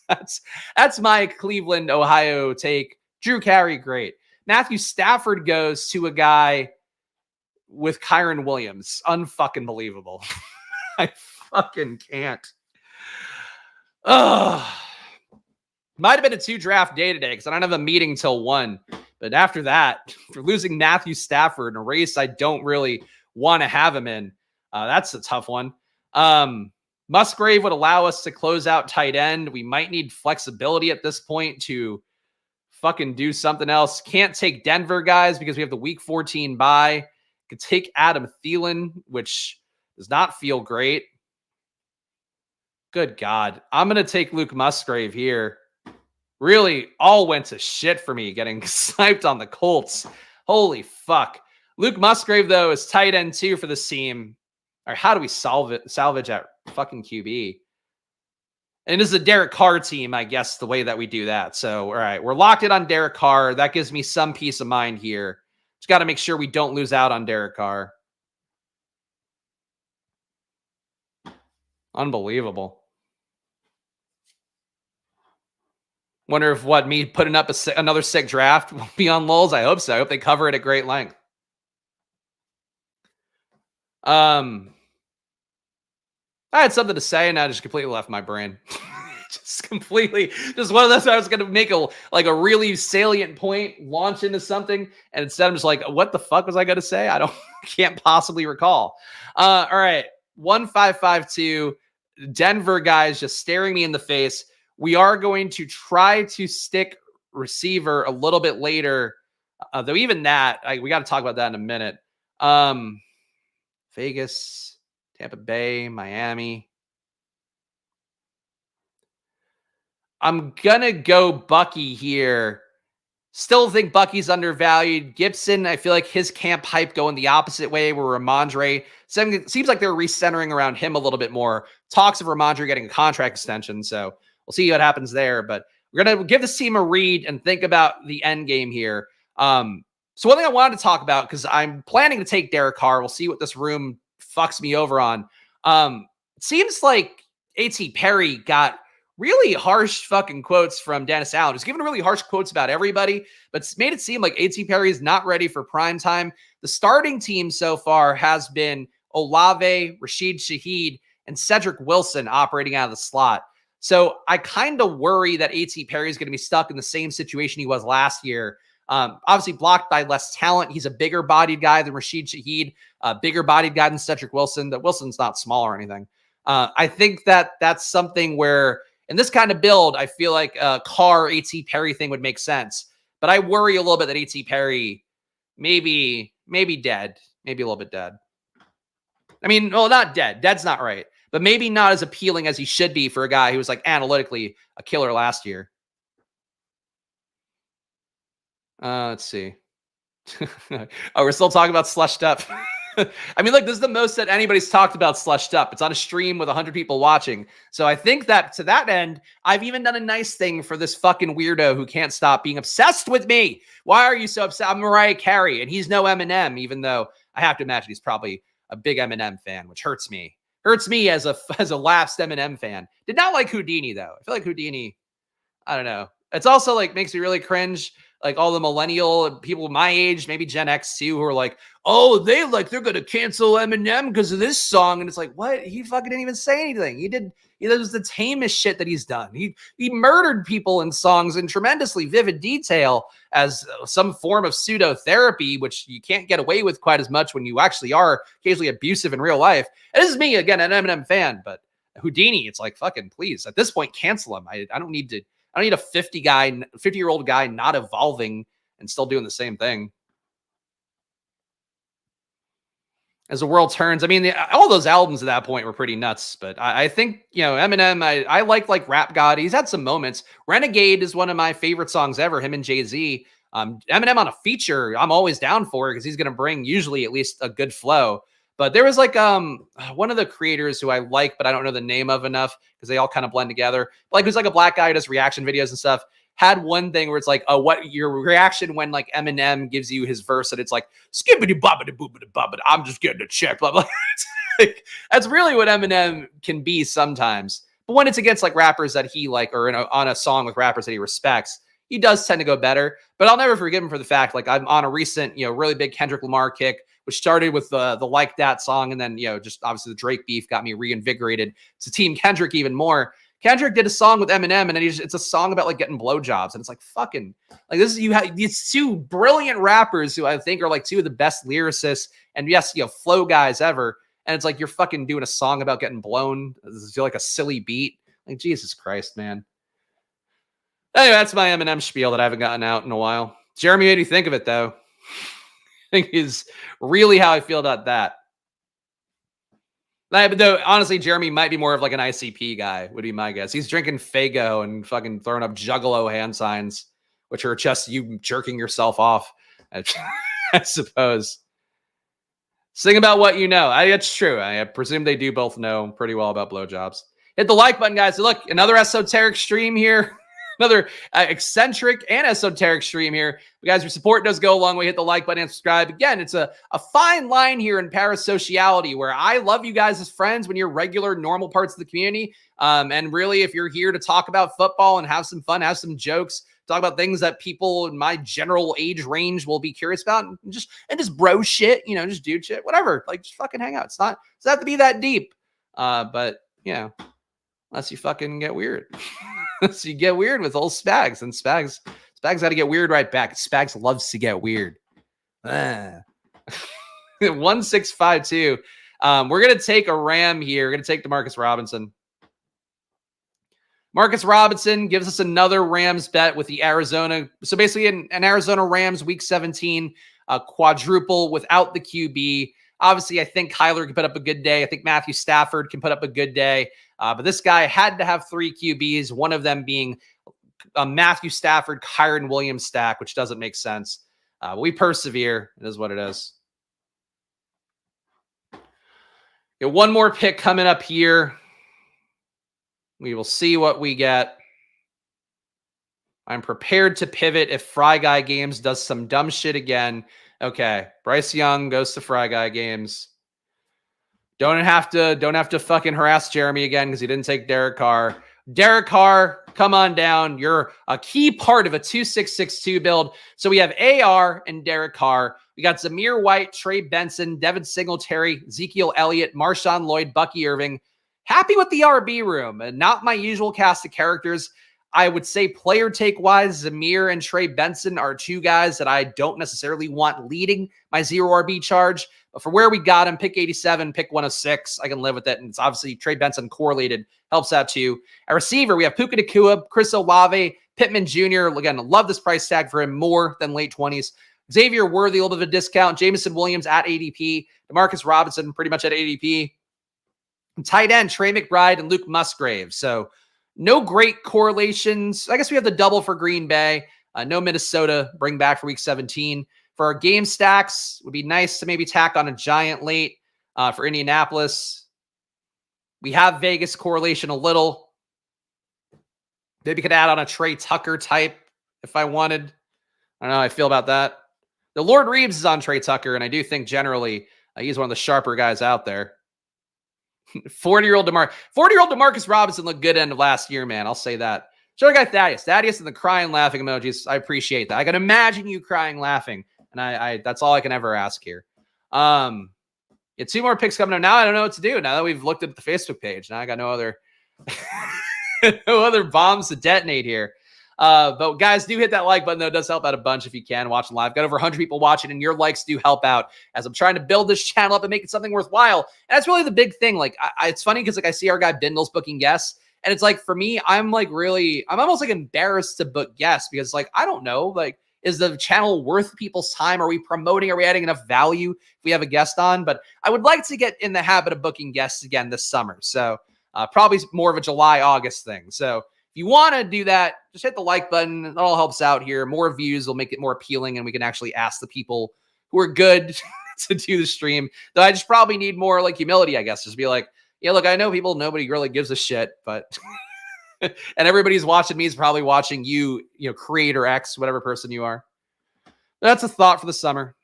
That's my Cleveland, Ohio take. Drew Carey, great. Matthew Stafford goes to a guy with Kyron Williams. Unfucking believable. I fucking can't. Ugh. Might have been a 2 draft day today because I don't have a meeting till 1. But after that, for losing Matthew Stafford in a race I don't really want to have him in, that's a tough one. Musgrave would allow us to close out tight end. We might need flexibility at this point to fucking do something else. Can't take Denver, guys, because we have the week 14 bye. Could take Adam Thielen, which does not feel great. Good God. I'm going to take Luke Musgrave here. Really all went to shit for me getting sniped on the Colts. Holy fuck. Luke Musgrave, though, is tight end 2 for this team. All right, how do we salvage at fucking QB? And this is a Derek Carr team, I guess, the way that we do that. So, all right, we're locked in on Derek Carr. That gives me some peace of mind here. Just got to make sure we don't lose out on Derek Carr. Unbelievable. Wonder if me putting up another sick draft will be on lulls. I hope so. I hope they cover it at great length. I had something to say and I just completely left my brain. Just one of those I was going to make a really salient point, launch into something, and instead I'm just like, what the fuck was I going to say? Can't possibly recall. All right, 1552 Denver guys just staring me in the face. We are going to try to stick receiver a little bit later, though even that, we got to talk about that in a minute. Vegas, Tampa Bay, Miami. I'm going to go Bucky here. Still think Bucky's undervalued. Gibson, I feel like his camp hype going the opposite way, where Ramondre seems like they're recentering around him a little bit more. Talks of Ramondre getting a contract extension, so we'll see what happens there. But we're going to give this team a read and think about the end game here. So one thing I wanted to talk about, because I'm planning to take Derek Carr. We'll see what this room fucks me over on. It seems like A.T. Perry got really harsh fucking quotes from Dennis Allen. He's given really harsh quotes about everybody, but it's made it seem like A.T. Perry is not ready for prime time. The starting team so far has been Olave, Rashid Shaheed, and Cedric Wilson operating out of the slot. So I kind of worry that A.T. Perry is going to be stuck in the same situation he was last year. Obviously blocked by less talent. He's a bigger bodied guy than Rashid Shaheed, a bigger bodied guy than Cedric Wilson. That Wilson's not small or anything. I think that's something where in this kind of build, I feel like a Carr A.T. Perry thing would make sense. But I worry a little bit that A.T. Perry maybe dead, maybe a little bit dead. I mean, well, not dead. Dead's not right. But maybe not as appealing as he should be for a guy who was like analytically a killer last year. Let's see. Oh, we're still talking about Slushed Up. I mean, look, this is the most that anybody's talked about Slushed Up. It's on a stream with 100 people watching. So I think that to that end, I've even done a nice thing for this fucking weirdo who can't stop being obsessed with me. Why are you so upset? I'm Mariah Carey, and he's no Eminem, even though I have to imagine he's probably a big Eminem fan, which hurts me. Hurts me as a lapsed Eminem fan. Did not like Houdini, though. I feel like Houdini, I don't know. It's also like makes me really cringe. Like all the millennial people my age, maybe Gen X too, who are like, oh, they're going to cancel Eminem because of this song. And it's like, what? He fucking didn't even say anything. That was the tamest shit that he's done. He murdered people in songs in tremendously vivid detail as some form of pseudo therapy, which you can't get away with quite as much when you actually are occasionally abusive in real life. And this is me, again, an Eminem fan, but Houdini, it's like, fucking please, at this point, cancel him. I don't need a 50-year-old guy not evolving and still doing the same thing. As the world turns, I mean, all those albums at that point were pretty nuts. But I think, Eminem, I like Rap God. He's had some moments. Renegade is one of my favorite songs ever, him and Jay-Z. Eminem on a feature, I'm always down for because he's going to bring usually at least a good flow. But there was like one of the creators who I like, but I don't know the name of enough because they all kind of blend together. Like who's like a black guy who does reaction videos and stuff. Had one thing where it's like, oh, what your reaction when like Eminem gives you his verse and it's like skibbity bobbity boobity bobbity, I'm just getting a check. Blah blah. Like, that's really what Eminem can be sometimes. But when it's against like rappers that he like, or on a song with rappers that he respects, he does tend to go better. But I'll never forgive him for the fact, like I'm on a recent, really big Kendrick Lamar kick, which started with the Like That song. And then, just obviously the Drake beef got me reinvigorated to Team Kendrick even more. Kendrick did a song with Eminem, and it's a song about like getting blowjobs. And it's like, fucking, like this is, you have these two brilliant rappers who I think are like two of the best lyricists and yes, flow guys ever. And it's like, you're fucking doing a song about getting blown. This is like a silly beat. Like, Jesus Christ, man. Anyway, that's my Eminem spiel that I haven't gotten out in a while. Jeremy made me think of it, though. I think is really how I feel about that. But though, honestly, Jeremy might be more of like an ICP guy, would be my guess. He's drinking Faygo and fucking throwing up Juggalo hand signs, which are just you jerking yourself off, I suppose. Sing about what you know. It's true. I presume they do both know pretty well about blowjobs. Hit the like button, guys. So look, another esoteric stream here. Another eccentric and esoteric stream here. But guys, your support does go a long way. Hit the like button and subscribe. Again, it's a fine line here in parasociality where I love you guys as friends when you're regular, normal parts of the community. And really, if you're here to talk about football and have some fun, have some jokes, talk about things that people in my general age range will be curious about, and just bro shit, just dude shit, whatever. Like, just fucking hang out. It doesn't have to be that deep. But unless you fucking get weird. So you get weird with old Spags, and Spags got to get weird right back. Spags loves to get weird. 1652. We're going to take a Ram here. We're going to take DeMarcus Robinson. Marcus Robinson gives us another Rams bet with the Arizona. So basically an Arizona Rams week 17 quadruple without the QB. Obviously, I think Kyler can put up a good day. I think Matthew Stafford can put up a good day. But this guy had to have 3 QBs, one of them being a Matthew Stafford, Kyren Williams stack, which doesn't make sense. We persevere. It is what it is. Got one more pick coming up here. We will see what we get. I'm prepared to pivot if Fry Guy Games does some dumb shit again. Okay, Bryce Young goes to Fry Guy Games. Don't have to fucking harass Jeremy again because he didn't take Derek Carr. Derek Carr, come on down. You're a key part of a 2662 build. So we have AR and Derek Carr. We got Zamir White, Trey Benson, Devin Singletary, Ezekiel Elliott, Marshawn Lloyd, Bucky Irving. Happy with the RB room, and not my usual cast of characters. I would say player take wise, Zamir and Trey Benson are 2 guys that I don't necessarily want leading my 0 RB charge. But for where we got him, pick 87, pick 106, I can live with it. And it's obviously Trey Benson correlated, helps out too. At receiver, we have Puka Nacua, Chris Olave, Pittman Jr. Again, love this price tag for him more than late 20s. Xavier Worthy, a little bit of a discount. Jameson Williams at ADP. DeMarcus Robinson pretty much at ADP. And tight end, Trey McBride and Luke Musgrave. So no great correlations. I guess we have the double for Green Bay. No Minnesota bring back for week 17. For our game stacks, would be nice to maybe tack on a Giant late for Indianapolis. We have Vegas correlation a little. Maybe could add on a Trey Tucker type if I wanted. I don't know how I feel about that. The Lord Reeves is on Trey Tucker, and I do think generally he's one of the sharper guys out there. 40-year-old DeMarcus Robinson looked good end of last year, man. I'll say that. Show guy Thaddeus and the crying laughing emojis. I appreciate that. I can imagine you crying laughing, and I that's all I can ever ask here. Yeah, 2 more picks coming up. Now I don't know what to do. Now that we've looked at the Facebook page, now I got no other no other bombs to detonate here. But guys, do hit that like button, though. It does help out a bunch if you can watch live. Got over 100 people watching, and your likes do help out as I'm trying to build this channel up and make it something worthwhile. And that's really the big thing. Like, it's funny because I see our guy Bindle's booking guests, and it's like, for me, I'm almost like embarrassed to book guests because I don't know, like, is the channel worth people's time? Are we promoting? Are we adding enough value if we have a guest on? But I would like to get in the habit of booking guests again this summer. So probably more of a July, August thing. So if you want to do that, just hit the like button. It all helps out here. More views will make it more appealing, and we can actually ask the people who are good to do the stream. Though I just probably need more humility, I guess. Just be like, yeah, look, I know nobody really gives a shit, but and everybody's watching me is probably watching you, creator X, whatever person you are. That's a thought for the summer.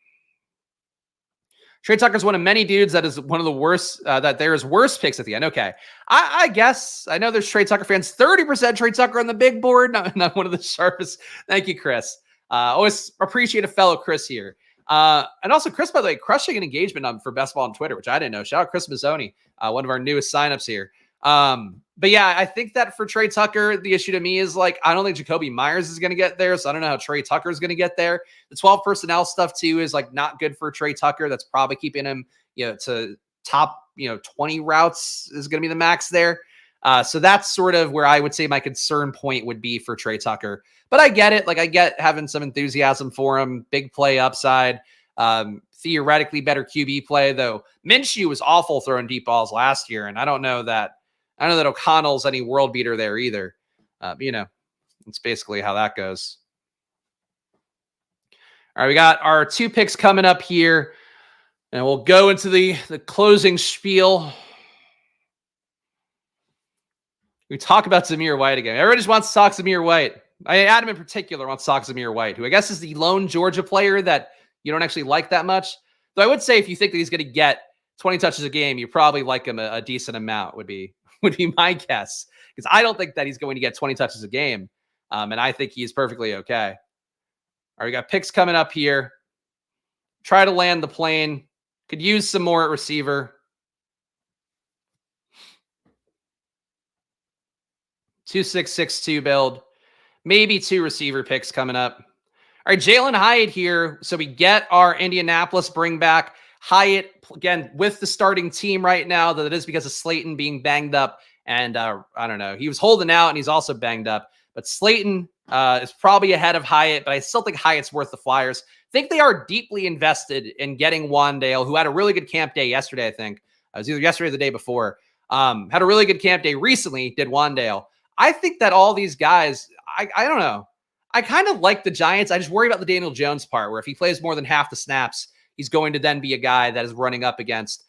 Trey Tucker's one of many dudes that is one of the worst, that there's worse picks at the end. Okay. I guess I know there's Trey Tucker fans, 30% Trey Tucker on the big board. Not one of the sharpest. Thank you, Chris. Always appreciate a fellow Chris here. And also Chris, by the way, crushing an engagement for Best Ball on Twitter, which I didn't know. Shout out Chris Mazzoni, one of our newest signups here. But yeah, I think that for Trey Tucker, the issue to me is like, I don't think Jacoby Myers is going to get there. So I don't know how Trey Tucker is going to get there. The 12 personnel stuff too is like not good for Trey Tucker. That's probably keeping him, to top, 20 routes is going to be the max there. So that's sort of where I would say my concern point would be for Trey Tucker, but I get it. Like I get having some enthusiasm for him, big play upside, theoretically better QB play though. Minshew was awful throwing deep balls last year. And I don't know that O'Connell's any world beater there either. It's basically how that goes. All right, we got our 2 picks coming up here, and we'll go into the closing spiel. We talk about Zamir White again. Everybody just wants to talk Zamir White. Adam in particular wants to talk Zamir White, who I guess is the lone Georgia player that you don't actually like that much. Though I would say if you think that he's going to get 20 touches a game, you probably like him a decent amount would be my guess, because I don't think that he's going to get 20 touches a game. And I think he's perfectly okay. All right, we got picks coming up here. Try to land the plane. Could use some more at receiver. 2662 build. Maybe 2 receiver picks coming up. All right, Jalen Hyatt here. So we get our Indianapolis bring back. Hyatt, again, with the starting team right now, that it is because of Slayton being banged up. And I don't know. He was holding out and he's also banged up. But Slayton is probably ahead of Hyatt, but I still think Hyatt's worth the Flyers. I think they are deeply invested in getting Wandale, who had a really good camp day yesterday, I think. It was either yesterday or the day before. Had a really good camp day recently, did Wandale. I think that all these guys, I don't know. I kind of like the Giants. I just worry about the Daniel Jones part, where if he plays more than half the snaps, he's going to then be a guy that is running up against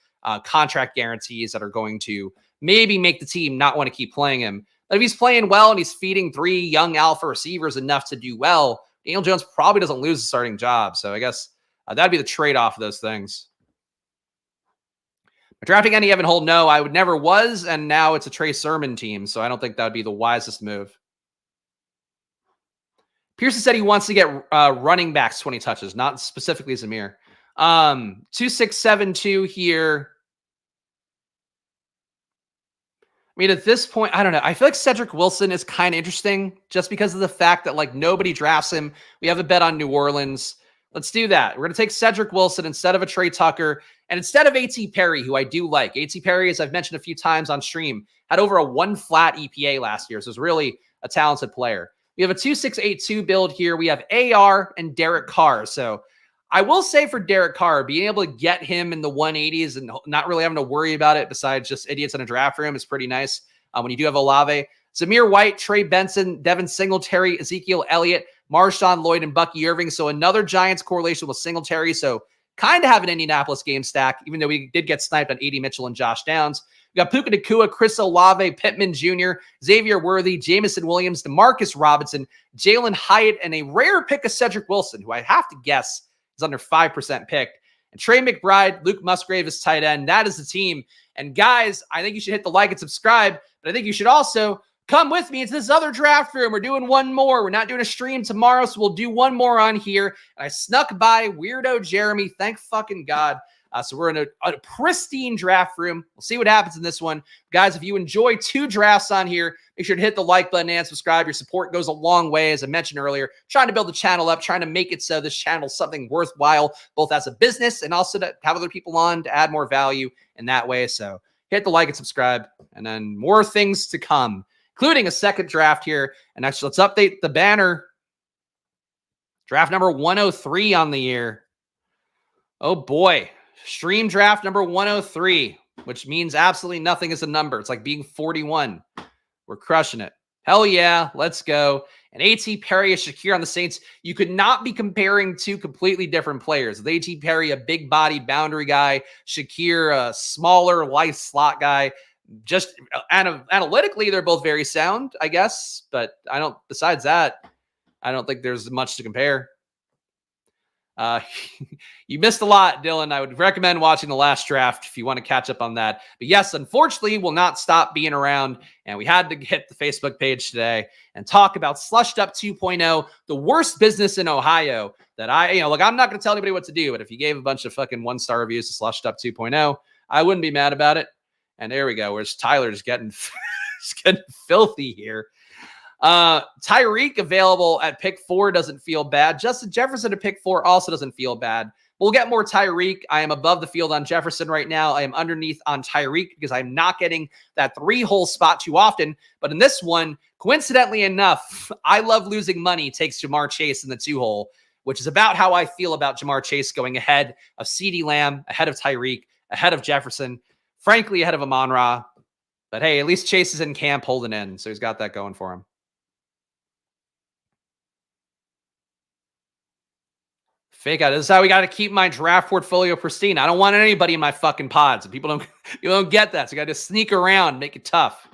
contract guarantees that are going to maybe make the team not want to keep playing him. But if he's playing well and he's feeding 3 young alpha receivers enough to do well, Daniel Jones probably doesn't lose the starting job. So I guess that'd be the trade-off of those things. But drafting any Evan Hull, no, I would never was, and now it's a Trey Sermon team, so I don't think that would be the wisest move. Pearson said he wants to get running backs 20 touches, not specifically Zamir. 2672 here. I mean, at this point, I don't know. I feel like Cedric Wilson is kind of interesting just because of the fact that like nobody drafts him. We have a bet on New Orleans. Let's do that. We're going to take Cedric Wilson instead of a Trey Tucker and instead of A.T. Perry, who I do like. A.T. Perry, as I've mentioned a few times on stream, had over a 1 flat EPA last year. So it's really a talented player. We have a 2682 build here. We have AR and Derek Carr. So I will say for Derek Carr, being able to get him in the 180s and not really having to worry about it besides just idiots in a draft room is pretty nice when you do have Olave. Zamir White, Trey Benson, Devin Singletary, Ezekiel Elliott, Marshawn Lloyd, and Bucky Irving. So another Giants correlation with Singletary. So kind of have an Indianapolis game stack, even though we did get sniped on A.D. Mitchell and Josh Downs. We got Puka Nacua, Chris Olave, Pittman Jr., Xavier Worthy, Jamison Williams, DeMarcus Robinson, Jalen Hyatt, and a rare pick of Cedric Wilson, who I have to guess is under 5% picked. And Trey McBride, Luke Musgrave is tight end. That is the team. And guys, I think you should hit the like and subscribe, but I think you should also come with me into this other draft room. We're doing one more. We're not doing a stream tomorrow, so we'll do one more on here. And I snuck by Weirdo Jeremy. Thank fucking God. So we're in a pristine draft room. We'll see what happens in this one. Guys, if you enjoy 2 drafts on here, make sure to hit the like button and subscribe. Your support goes a long way, as I mentioned earlier. Trying to build the channel up, trying to make it so this channel is something worthwhile, both as a business and also to have other people on to add more value in that way. So hit the like and subscribe, and then more things to come, including a second draft here. And actually, let's update the banner. Draft number 103 on the year. Oh, boy. Stream draft number 103, which means absolutely nothing is a number. It's like being 41. We're crushing it. Hell yeah, let's go. And A.T. Perry is Shakir on the Saints. You could not be comparing 2 completely different players. With A.T. Perry, a big-bodied boundary guy. Shakir, a smaller, light slot guy. Just analytically, they're both very sound, I guess. But besides that, I don't think there's much to compare. Uh, you missed a lot, Dylan. I would recommend watching the last draft if you want to catch up on that. But yes, unfortunately, we'll not stop being around. And we had to hit the Facebook page today and talk about Slushed Up 2.0, the worst business in Ohio that look, I'm not going to tell anybody what to do, but if you gave a bunch of fucking 1-star reviews to Slushed Up 2.0, I wouldn't be mad about it. And there we go. Where's Tyler's getting, getting filthy here. Tyreek available at pick 4 doesn't feel bad. Justin Jefferson at pick 4 also doesn't feel bad. We'll get more Tyreek. I am above the field on Jefferson right now. I am underneath on Tyreek because I'm not getting that 3-hole spot too often. But in this one, coincidentally enough, I love losing money takes Jamar Chase in the 2-hole, which is about how I feel about Jamar Chase going ahead of CeeDee Lamb, ahead of Tyreek, ahead of Jefferson, frankly, ahead of Amon-Ra. But hey, at least Chase is in camp holding in, so he's got that going for him. Fake out. This is how we got to keep my draft portfolio pristine. I don't want anybody in my fucking pods. People don't get that. So you got to sneak around, make it tough.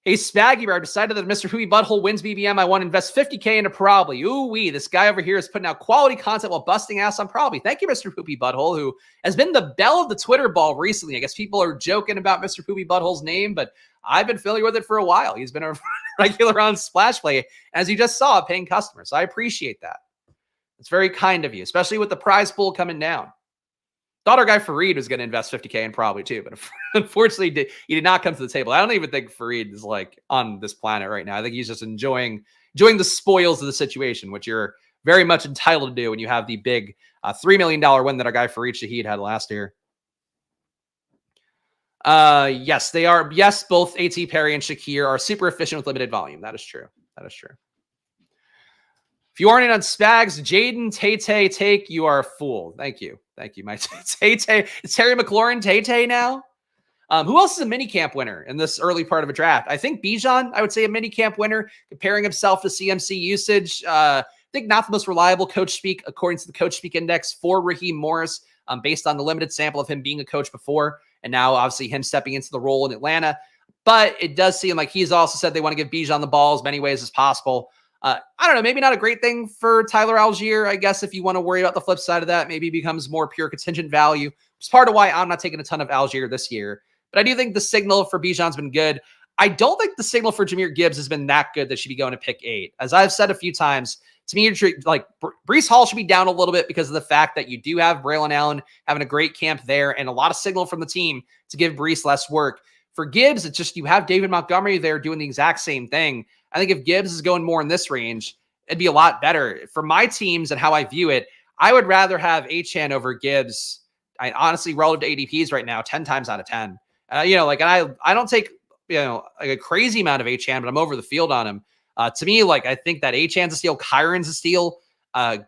Hey, Spaggy, I've decided that if Mr. Poopy Butthole wins BBM, I want to invest $50K into Probably. Ooh-wee, this guy over here is putting out quality content while busting ass on Probably. Thank you, Mr. Poopy Butthole, who has been the belle of the Twitter ball recently. I guess people are joking about Mr. Poopy Butthole's name, but I've been familiar with it for a while. He's been a regular on Splash Play, as you just saw, a paying customer. So I appreciate that. It's very kind of you, especially with the prize pool coming down. Thought our guy Fareed was going to invest $50K in Probably too, but unfortunately he did not come to the table. I don't even think Fareed is like on this planet right now. I think he's just enjoying the spoils of the situation, which you're very much entitled to do when you have the big $3 million win that our guy Fareed Shaheed had last year. Yes, they are. Yes, both A.T. Perry and Shakir are super efficient with limited volume. That is true. That is true. If you aren't in on Spags, Jaden Tay take, you are a fool. Thank you. Thank you, my Tay. It's Terry McLaurin Tay now. Who else is a minicamp winner in this early part of a draft? I think Bijan, I would say a minicamp winner, comparing himself to CMC usage. I think not the most reliable coach speak, according to the Coach Speak Index for Raheem Morris, based on the limited sample of him being a coach before, and now obviously him stepping into the role in Atlanta. But it does seem like he's also said they want to give Bijan the ball as many ways as possible. I don't know, maybe not a great thing for Tyler Algier. I guess if you want to worry about the flip side of that, maybe becomes more pure contingent value. It's part of why I'm not taking a ton of Algier this year. But I do think the signal for Bijan's been good. I don't think the signal for Jahmyr Gibbs has been that good that should be going to pick 8. As I've said a few times, to me, like Breece Hall should be down a little bit because of the fact that you do have Braylon Allen having a great camp there and a lot of signal from the team to give Breece less work. For Gibbs, it's just you have David Montgomery there doing the exact same thing. I think if Gibbs is going more in this range, it'd be a lot better. For my teams and how I view it, I would rather have Achane over Gibbs. I honestly, relative to ADPs right now, 10 times out of 10. I don't take, like a crazy amount of Achane, but I'm over the field on him. To me, like, I think that Achane's a steal, Kyron's a steal.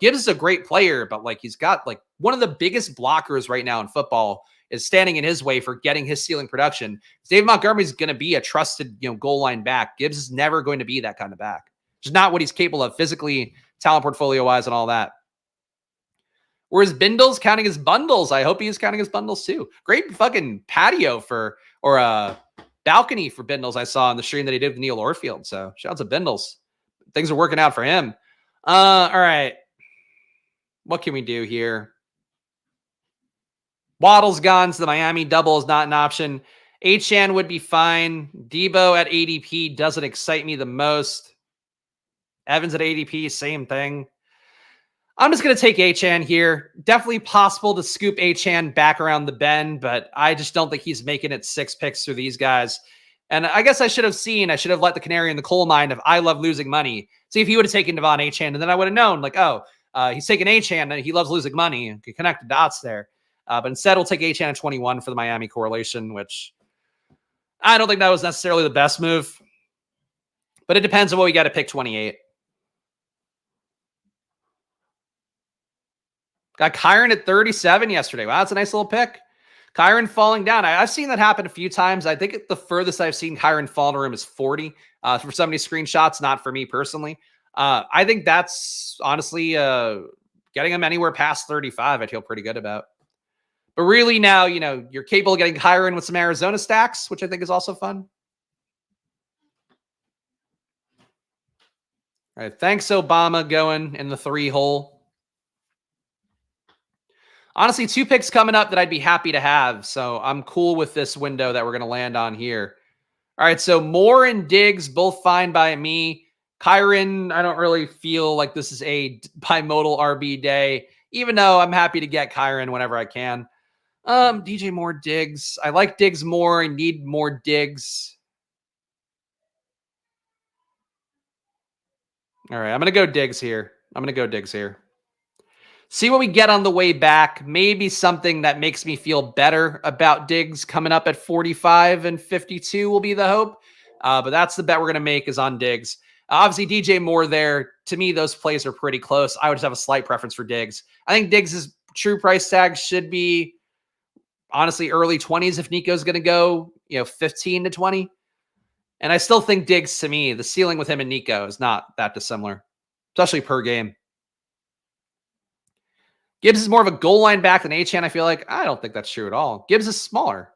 Gibbs is a great player, but like he's got like one of the biggest blockers right now in football is standing in his way for getting his ceiling production. David Montgomery's going to be a trusted, goal line back. Gibbs is never going to be that kind of back. Just not what he's capable of physically, talent portfolio wise, and all that. Whereas Bindles counting his bundles. I hope he is counting his bundles too. Great fucking patio or a balcony for Bindles I saw on the stream that he did with Neil Orfield. So shout out to Bindles. Things are working out for him. All right. What can we do here? Waddle's gone, so the Miami double is not an option. Achane would be fine. Debo at ADP doesn't excite me the most. Evans at ADP, same thing. I'm just going to take Achane here. Definitely possible to scoop Achane back around the bend, but I just don't think he's making it 6 picks through these guys. And I guess I should have let the canary in the coal mine of I love losing money. See if he would have taken Devon Achane, and then I would have known, like, he's taking Achane, and he loves losing money. And could connect the dots there. But instead, we'll take Achane at 21 for the Miami correlation, which I don't think that was necessarily the best move. But it depends on what we got to pick 28. Got Kyron at 37 yesterday. Wow, that's a nice little pick. Kyron falling down. I've seen that happen a few times. I think the furthest I've seen Kyron fall in a room is 40 for somebody screenshots, not for me personally. I think that's honestly getting him anywhere past 35, I feel pretty good about. But really now, you're capable of getting Kyron with some Arizona stacks, which I think is also fun. All right, thanks Obama going in the 3 hole. Honestly, 2 picks coming up that I'd be happy to have. So I'm cool with this window that we're going to land on here. All right. So Moore and Diggs, both fine by me. Kyron, I don't really feel like this is a bimodal RB day, even though I'm happy to get Kyron whenever I can. DJ Moore, Diggs. I like Diggs more. I need more Diggs. All right. I'm going to go Diggs here. See what we get on the way back. Maybe something that makes me feel better about Diggs coming up at 45 and 52 will be the hope. But that's the bet we're going to make is on Diggs. Obviously, DJ Moore there. To me, those plays are pretty close. I would just have a slight preference for Diggs. I think Diggs' true price tag should be, honestly, early 20s if Nico's going to go, 15 to 20. And I still think Diggs, to me, the ceiling with him and Nico is not that dissimilar, especially per game. Gibbs is more of a goal line back than Achane, I feel like. I don't think that's true at all. Gibbs is smaller.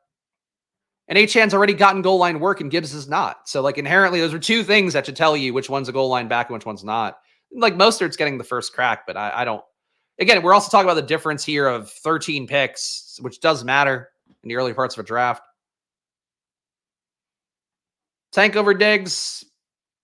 And Achane's already gotten goal line work, and Gibbs is not. So, inherently, those are two things that should tell you which one's a goal line back and which one's not. Mostert's getting the first crack, but I don't. Again, we're also talking about the difference here of 13 picks, which does matter in the early parts of a draft. Tank over Diggs.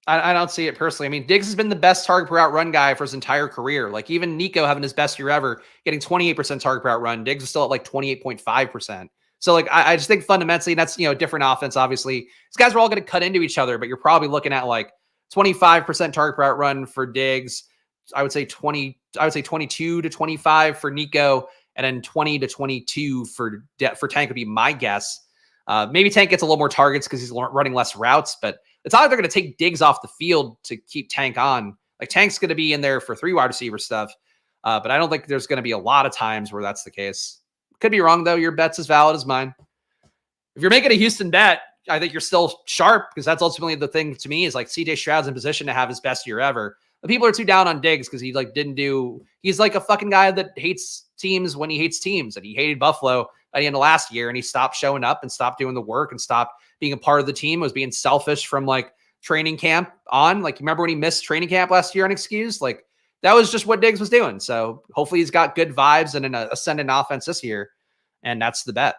I don't see it personally. I mean, Diggs has been the best target per route run guy for his entire career. Even Nico having his best year ever, getting 28% target per route run. Diggs is still at 28.5%. So I just think fundamentally that's, different offense. Obviously, these guys are all going to cut into each other, but you're probably looking at 25% target per route run for Diggs. I would say 22 to 25 for Nico, and then 20 to 22 for Tank would be my guess. Maybe Tank gets a little more targets because he's running less routes, but it's not like they're going to take Diggs off the field to keep Tank on. Tank's going to be in there for 3 wide receiver stuff, but I don't think there's going to be a lot of times where that's the case. Could be wrong, though. Your bet's as valid as mine. If you're making a Houston bet, I think you're still sharp because that's ultimately the thing to me is CJ Stroud's in position to have his best year ever. The people are too down on Diggs because he didn't do. He's a fucking guy that hates teams when he hates teams, and he hated Buffalo at the end of last year, and he stopped showing up and stopped doing the work and stopped being a part of the team. Was being selfish from training camp on. You remember when he missed training camp last year unexcused? That was just what Diggs was doing. So hopefully he's got good vibes and an ascendant offense this year, and that's the bet.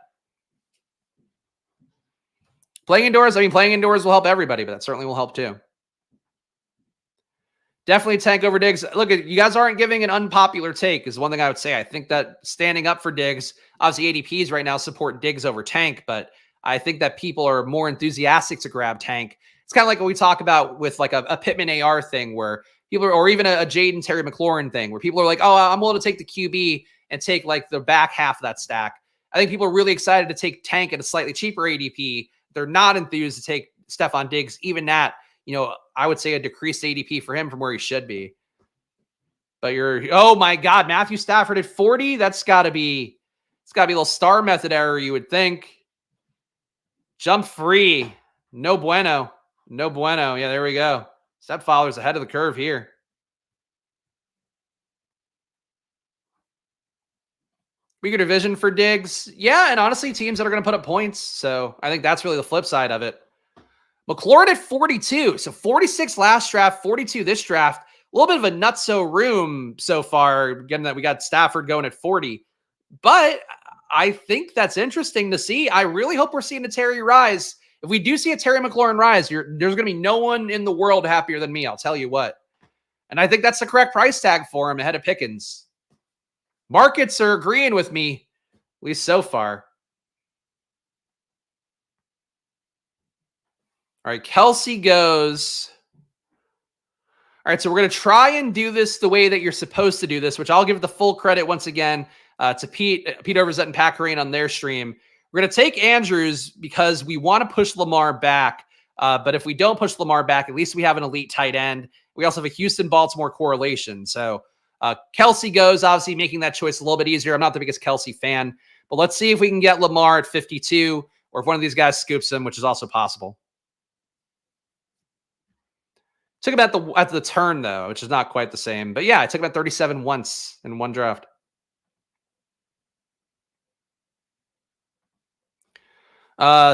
Playing indoors will help everybody, but that certainly will help too. Definitely Tank over Diggs. Look, you guys aren't giving an unpopular take is one thing I would say. I think that standing up for Diggs, obviously ADPs right now support Diggs over Tank, but I think that people are more enthusiastic to grab Tank. It's kind of like what we talk about with a Pittman AR thing where people are, or even a Jaden Terry McLaurin thing where people are oh, I'm willing to take the QB and take the back half of that stack. I think people are really excited to take Tank at a slightly cheaper ADP. They're not enthused to take Stephon Diggs. Even that, I would say a decreased ADP for him from where he should be. But oh my God, Matthew Stafford at 40? It's got to be a little star method error, you would think. Jump free. No bueno. Yeah, there we go. Step father's ahead of the curve here. Weaker division for Diggs. Yeah, and honestly, teams that are going to put up points. So I think that's really the flip side of it. McLaurin at 42. So 46 last draft, 42 this draft. A little bit of a nutso room so far, given that we got Stafford going at 40. But I think that's interesting to see. I really hope we're seeing a Terry rise. If we do see a Terry McLaurin rise, there's going to be no one in the world happier than me. I'll tell you what. And I think that's the correct price tag for him ahead of Pickens. Markets are agreeing with me, at least so far. All right, Kelsey goes. All right, so we're going to try and do this the way that you're supposed to do this, which I'll give the full credit once again to Pete Overzet and Pat Corrine on their stream. We're going to take Andrews because we want to push Lamar back. But if we don't push Lamar back, at least we have an elite tight end. We also have a Houston-Baltimore correlation. So Kelsey goes, obviously making that choice a little bit easier. I'm not the biggest Kelsey fan, but let's see if we can get Lamar at 52 or if one of these guys scoops him, which is also possible. Took him at the turn, though, which is not quite the same. But yeah, I took him at 37 once in one draft.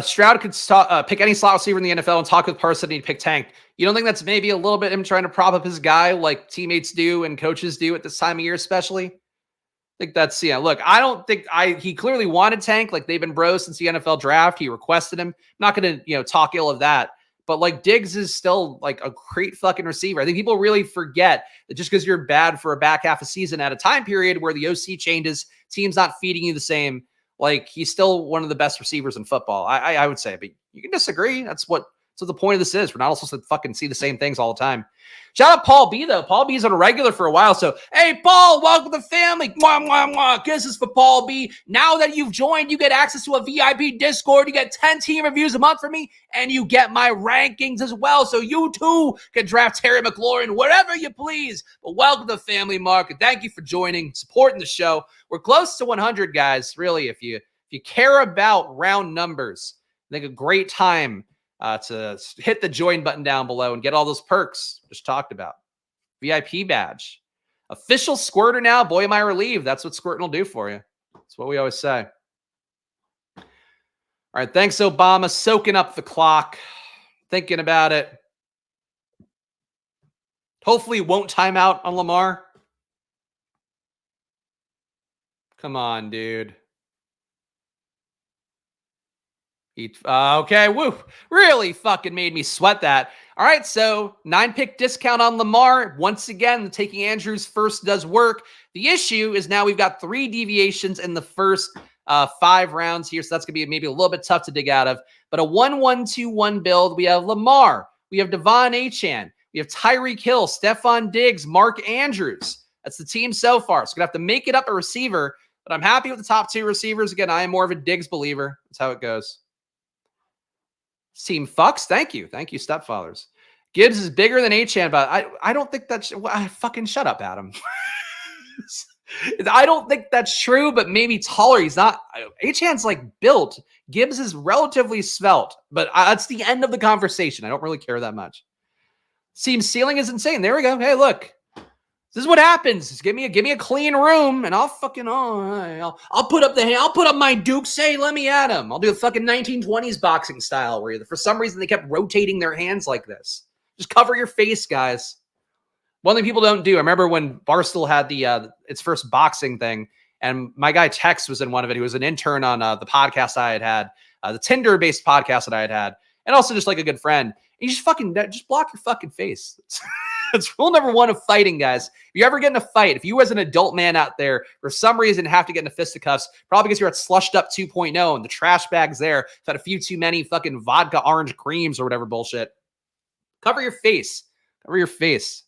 Stroud could pick any slot receiver in the NFL and talk with Parson and pick Tank. You don't think that's maybe a little bit him trying to prop up his guy like teammates do and coaches do at this time of year, especially? think that's, yeah, look, I don't think he clearly wanted Tank. Like, they've been bros since the NFL draft. He requested him. I'm not going to, talk ill of that. But like, Diggs is still like a great fucking receiver. I think people really forget that just because you're bad for a back half of season at a time period where the OC changes, teams not feeding you the same, like, he's still one of the best receivers in football. I would say, but you can disagree. That's what the point of this is. We're not all supposed to fucking see the same things all the time. Shout out Paul B, though. Paul B's on a regular for a while. So, hey, Paul, welcome to the family. Mwah, mwah, mwah. Kisses for Paul B. Now that you've joined, you get access to a VIP Discord. You get 10 team reviews a month from me, and you get my rankings as well. So you, too, can draft Terry McLaurin wherever you please. But welcome to the family, Mark. And thank you for joining, supporting the show. We're close to 100, guys. Really, if you care about round numbers, I think a great time to hit the join button down below and get all those perks just talked about. VIP badge. Official squirter now. Boy, am I relieved. That's what squirting will do for you. That's what we always say. All right. Thanks, Obama. Soaking up the clock. Thinking about it. Hopefully won't time out on Lamar. Come on, dude. Okay, woo. Really fucking made me sweat that. All right, so 9-pick discount on Lamar. Once again, taking Andrews first does work. The issue is now we've got 3 deviations in the first 5 rounds here, so that's going to be maybe a little bit tough to dig out of. But a 1-1-2-1 build. We have Lamar. We have Devon Achane. We have Tyreek Hill, Stephon Diggs, Mark Andrews. That's the team so far. So going to have to make it up a receiver, but I'm happy with the top 2 receivers. Again, I am more of a Diggs believer. That's how it goes. Team fucks. Thank you. Thank you, stepfathers. Gibbs is bigger than Achane, but I don't think that's... fucking shut up, Adam. I don't think that's true, but maybe taller. He's not... Achane's like built. Gibbs is relatively svelte, but that's the end of the conversation. I don't really care that much. Team ceiling is insane. There we go. Hey, look. This is what happens. Just give me a clean room, and I'll fucking I'll put up my Dukes. Hey, let me at him. I'll do a fucking 1920s boxing style where for some reason they kept rotating their hands like this. Just cover your face, guys. One thing people don't do. I remember when Barstool had the its first boxing thing, and my guy Tex was in one of it. He was an intern on the podcast I had, the Tinder-based podcast that I had, and also just like a good friend. And you just block your fucking face. It's rule number 1 of fighting, guys. If you ever get in a fight, if you as an adult man out there, for some reason have to get into fisticuffs, probably because you're at Slushed Up 2.0 and the trash bag's there, you've had a few too many fucking vodka orange creams or whatever bullshit. Cover your face. Cover your face.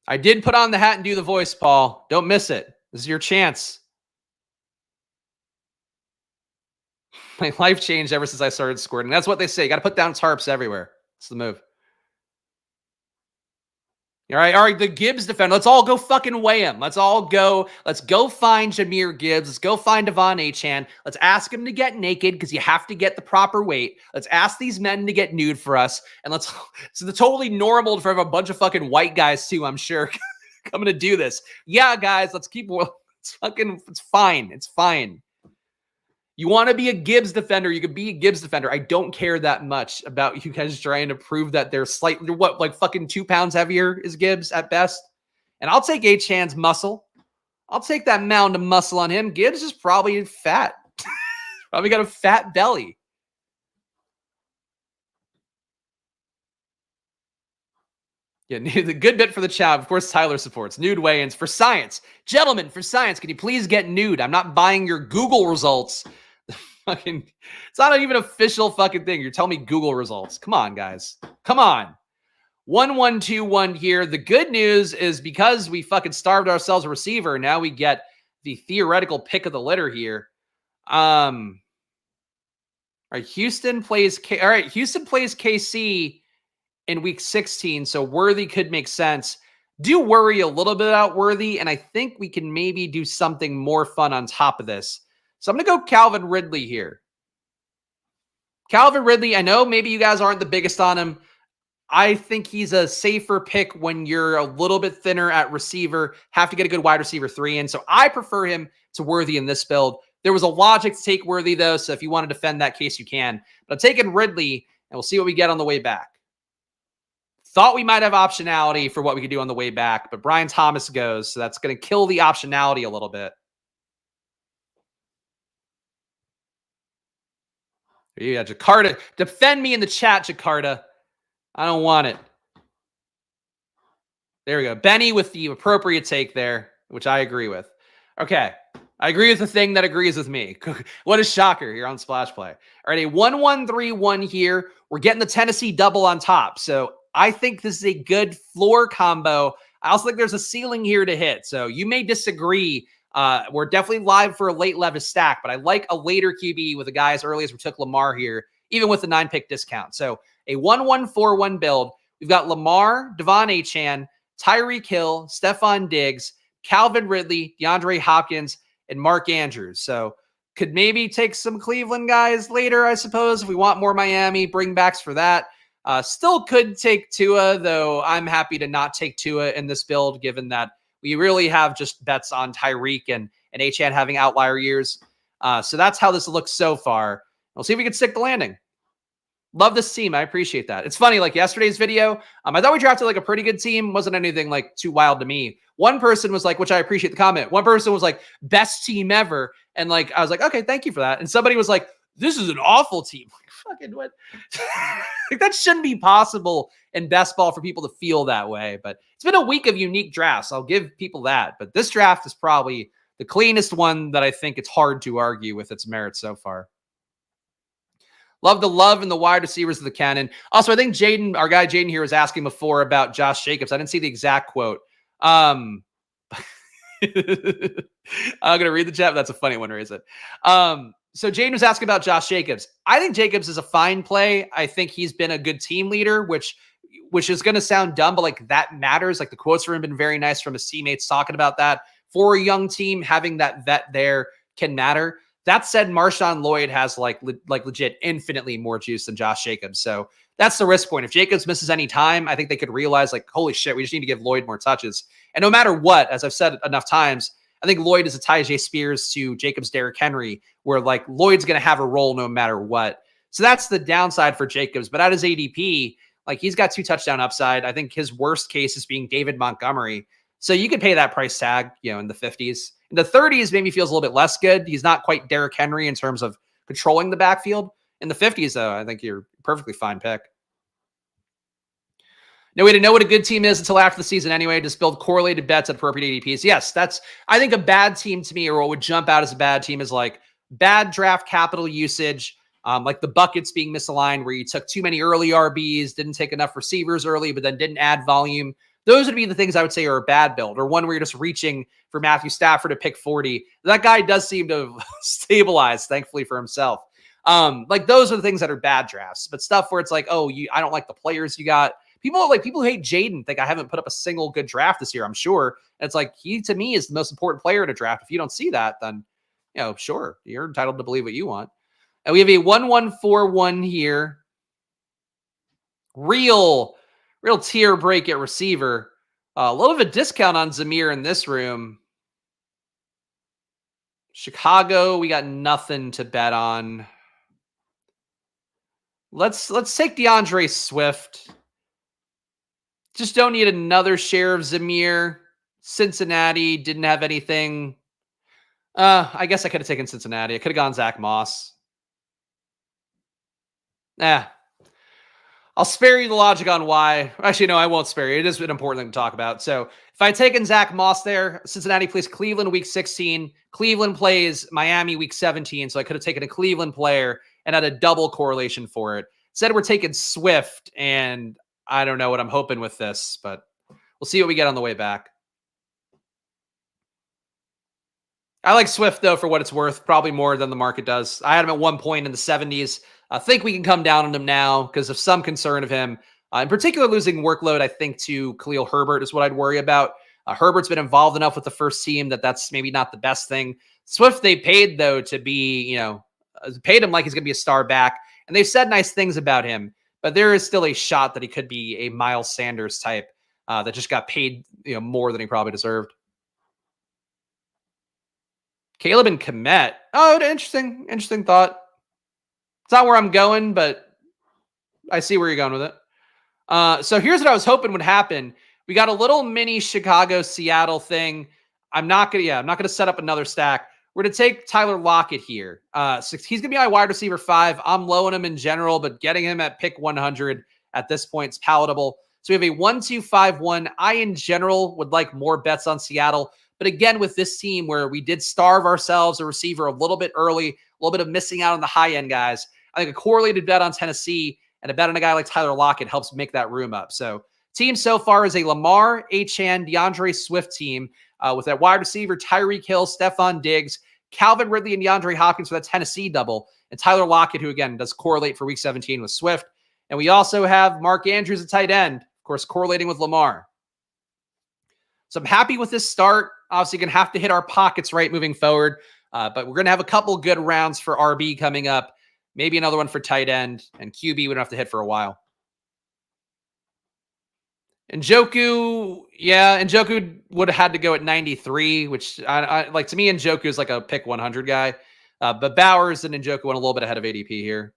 I did put on the hat and do the voice, Paul. Don't miss it. This is your chance. My life changed ever since I started squirting. That's what they say. You got to put down tarps everywhere. It's the move. All right, the Gibbs defender. Let's all go fucking weigh him. Let's go find Jahmyr Gibbs. Let's go find Devon Achane. Let's ask him to get naked because you have to get the proper weight. Let's ask these men to get nude for us. And it's totally normal for a bunch of fucking white guys too, I'm sure, coming to do this. Yeah, guys, it's fine. It's fine. You want to be a Gibbs defender, you could be a Gibbs defender. I don't care that much about you guys trying to prove that they're slightly, like fucking 2 pounds heavier is Gibbs at best. And I'll take Achane's muscle. I'll take that mound of muscle on him. Gibbs is probably fat. Probably got a fat belly. Yeah, the good bit for the chat. Of course, Tyler supports nude weigh-ins for science. Gentlemen, for science, can you please get nude? I'm not buying your Google results. It's not even an official fucking thing. You're telling me Google results. Come on, guys. Come on. 1-1-2-1 here. The good news is because we fucking starved ourselves a receiver, now we get the theoretical pick of the litter here. All right, Houston plays KC in week 16, so Worthy could make sense. Do worry a little bit about Worthy, and I think we can maybe do something more fun on top of this. So I'm going to go Calvin Ridley here. Calvin Ridley, I know maybe you guys aren't the biggest on him. I think he's a safer pick when you're a little bit thinner at receiver, have to get a good wide receiver 3 in. So I prefer him to Worthy in this build. There was a logic to take Worthy, though, so if you want to defend that case, you can. But I'm taking Ridley, and we'll see what we get on the way back. Thought we might have optionality for what we could do on the way back, but Brian Thomas goes, so that's going to kill the optionality a little bit. Yeah, Jakarta. Defend me in the chat, Jakarta. I don't want it. There we go. Benny with the appropriate take there, which I agree with. Okay. I agree with the thing that agrees with me. What a shocker here on Splash Play. All right, a 1-1-3-1 here. We're getting the Tennessee double on top. So I think this is a good floor combo. I also think there's a ceiling here to hit. So you may disagree. We're definitely live for a late Levis stack, but I like a later QB with a guy as early as we took Lamar here, even with the 9-pick discount. So a 1-1-4-1 build. We've got Lamar, Devon Achane, Tyreek Hill, Stephon Diggs, Calvin Ridley, DeAndre Hopkins, and Mark Andrews. So could maybe take some Cleveland guys later, I suppose, if we want more Miami bringbacks for that. Still could take Tua, though I'm happy to not take Tua in this build, given that we really have just bets on Tyreek and Achane having outlier years. So that's how this looks so far. We'll see if we can stick the landing. Love this team. I appreciate that. It's funny, like yesterday's video, I thought we drafted like a pretty good team. Wasn't anything like too wild to me. One person was like, which I appreciate the comment. One person was like, best team ever. And like, I was like, okay, thank you for that. And somebody was like, this is an awful team. Like, fucking what? Like, that shouldn't be possible in best ball for people to feel that way. But it's been a week of unique drafts. I'll give people that. But this draft is probably the cleanest one that I think it's hard to argue with its merits so far. Love the love and the wide receivers of the cannon. Also, I think Jaden, our guy Jaden here, was asking before about Josh Jacobs. I didn't see the exact quote. I'm going to read the chat, but that's a funny one, or is it? So Jaden was asking about Josh Jacobs. I think Jacobs is a fine play. I think he's been a good team leader, which is going to sound dumb, but like that matters. Like the quotes from him have been very nice from his teammates talking about that. For a young team, having that vet there can matter. That said, Marshawn Lloyd has like legit infinitely more juice than Josh Jacobs. So that's the risk point. If Jacobs misses any time, I think they could realize like, holy shit, we just need to give Lloyd more touches. And no matter what, as I've said enough times, I think Lloyd is a Tyjae Spears to Jacobs Derrick Henry, where like Lloyd's going to have a role no matter what. So that's the downside for Jacobs. But at his ADP, like he's got 2 touchdown upside. I think his worst case is being David Montgomery. So you could pay that price tag, in the 50s. In the 30s, maybe feels a little bit less good. He's not quite Derrick Henry in terms of controlling the backfield. In the 50s, though, I think you're a perfectly fine pick. No way to know what a good team is until after the season anyway. Just build correlated bets at appropriate ADPs. Yes, that's, I think a bad team to me, or what would jump out as a bad team, is like bad draft capital usage, like the buckets being misaligned where you took too many early RBs, didn't take enough receivers early, but then didn't add volume. Those would be the things I would say are a bad build, or one where you're just reaching for Matthew Stafford to pick 40. That guy does seem to have stabilized, thankfully for himself. Like those are the things that are bad drafts, but stuff where it's like, oh, I don't like the players you got. People who hate Jaden think I haven't put up a single good draft this year, I'm sure. And it's like, he, to me, is the most important player to draft. If you don't see that, then, sure, you're entitled to believe what you want. And we have a 1-1-4-1 here. Real tier break at receiver. A little bit of a discount on Zamir in this room. Chicago, we got nothing to bet on. Let's take DeAndre Swift. Just don't need another share of Zamir. Cincinnati didn't have anything. I guess I could have taken Cincinnati. I could have gone Zach Moss. I'll spare you the logic on why. Actually, no, I won't spare you. It is an important thing to talk about. So if I had taken Zach Moss there, Cincinnati plays Cleveland week 16. Cleveland plays Miami week 17. So I could have taken a Cleveland player and had a double correlation for it. Instead, we're taking Swift, and I don't know what I'm hoping with this, but we'll see what we get on the way back. I like Swift, though, for what it's worth, probably more than the market does. I had him at one point in the 70s. I think we can come down on him now because of some concern of him. In particular, losing workload, I think, to Khalil Herbert is what I'd worry about. Herbert's been involved enough with the first team that's maybe not the best thing. Swift, they paid, though, to be, paid him like he's going to be a star back. And they've said nice things about him. But there is still a shot that he could be a Miles Sanders type that just got paid more than he probably deserved. Caleb and Kmet. Oh, interesting thought. It's not where I'm going, but I see where you're going with it. So here's what I was hoping would happen. We got a little mini Chicago Seattle thing. I'm not gonna set up another stack. We're gonna take Tyler Lockett here. So he's gonna be my wide receiver 5. I'm low on him in general, but getting him at pick 100 at this point is palatable. So we have a 1-2-5-1. I in general would like more bets on Seattle, but again with this team where we did starve ourselves a receiver a little bit early, a little bit of missing out on the high end guys. I think a correlated bet on Tennessee and a bet on a guy like Tyler Lockett helps make that room up. So team so far is a Lamar, Achane, DeAndre Swift team with that wide receiver, Tyreek Hill, Stephon Diggs, Calvin Ridley, and DeAndre Hopkins for that Tennessee double, and Tyler Lockett, who again does correlate for week 17 with Swift. And we also have Mark Andrews at tight end, of course, correlating with Lamar. So I'm happy with this start. Obviously, going to have to hit our pockets right moving forward, but we're going to have a couple good rounds for RB coming up. Maybe another one for tight end, and QB we don't have to hit for a while. Njoku, Njoku would have had to go at 93, which I like. To me, Njoku is like a pick 100 guy, but Bowers and Njoku went a little bit ahead of ADP here.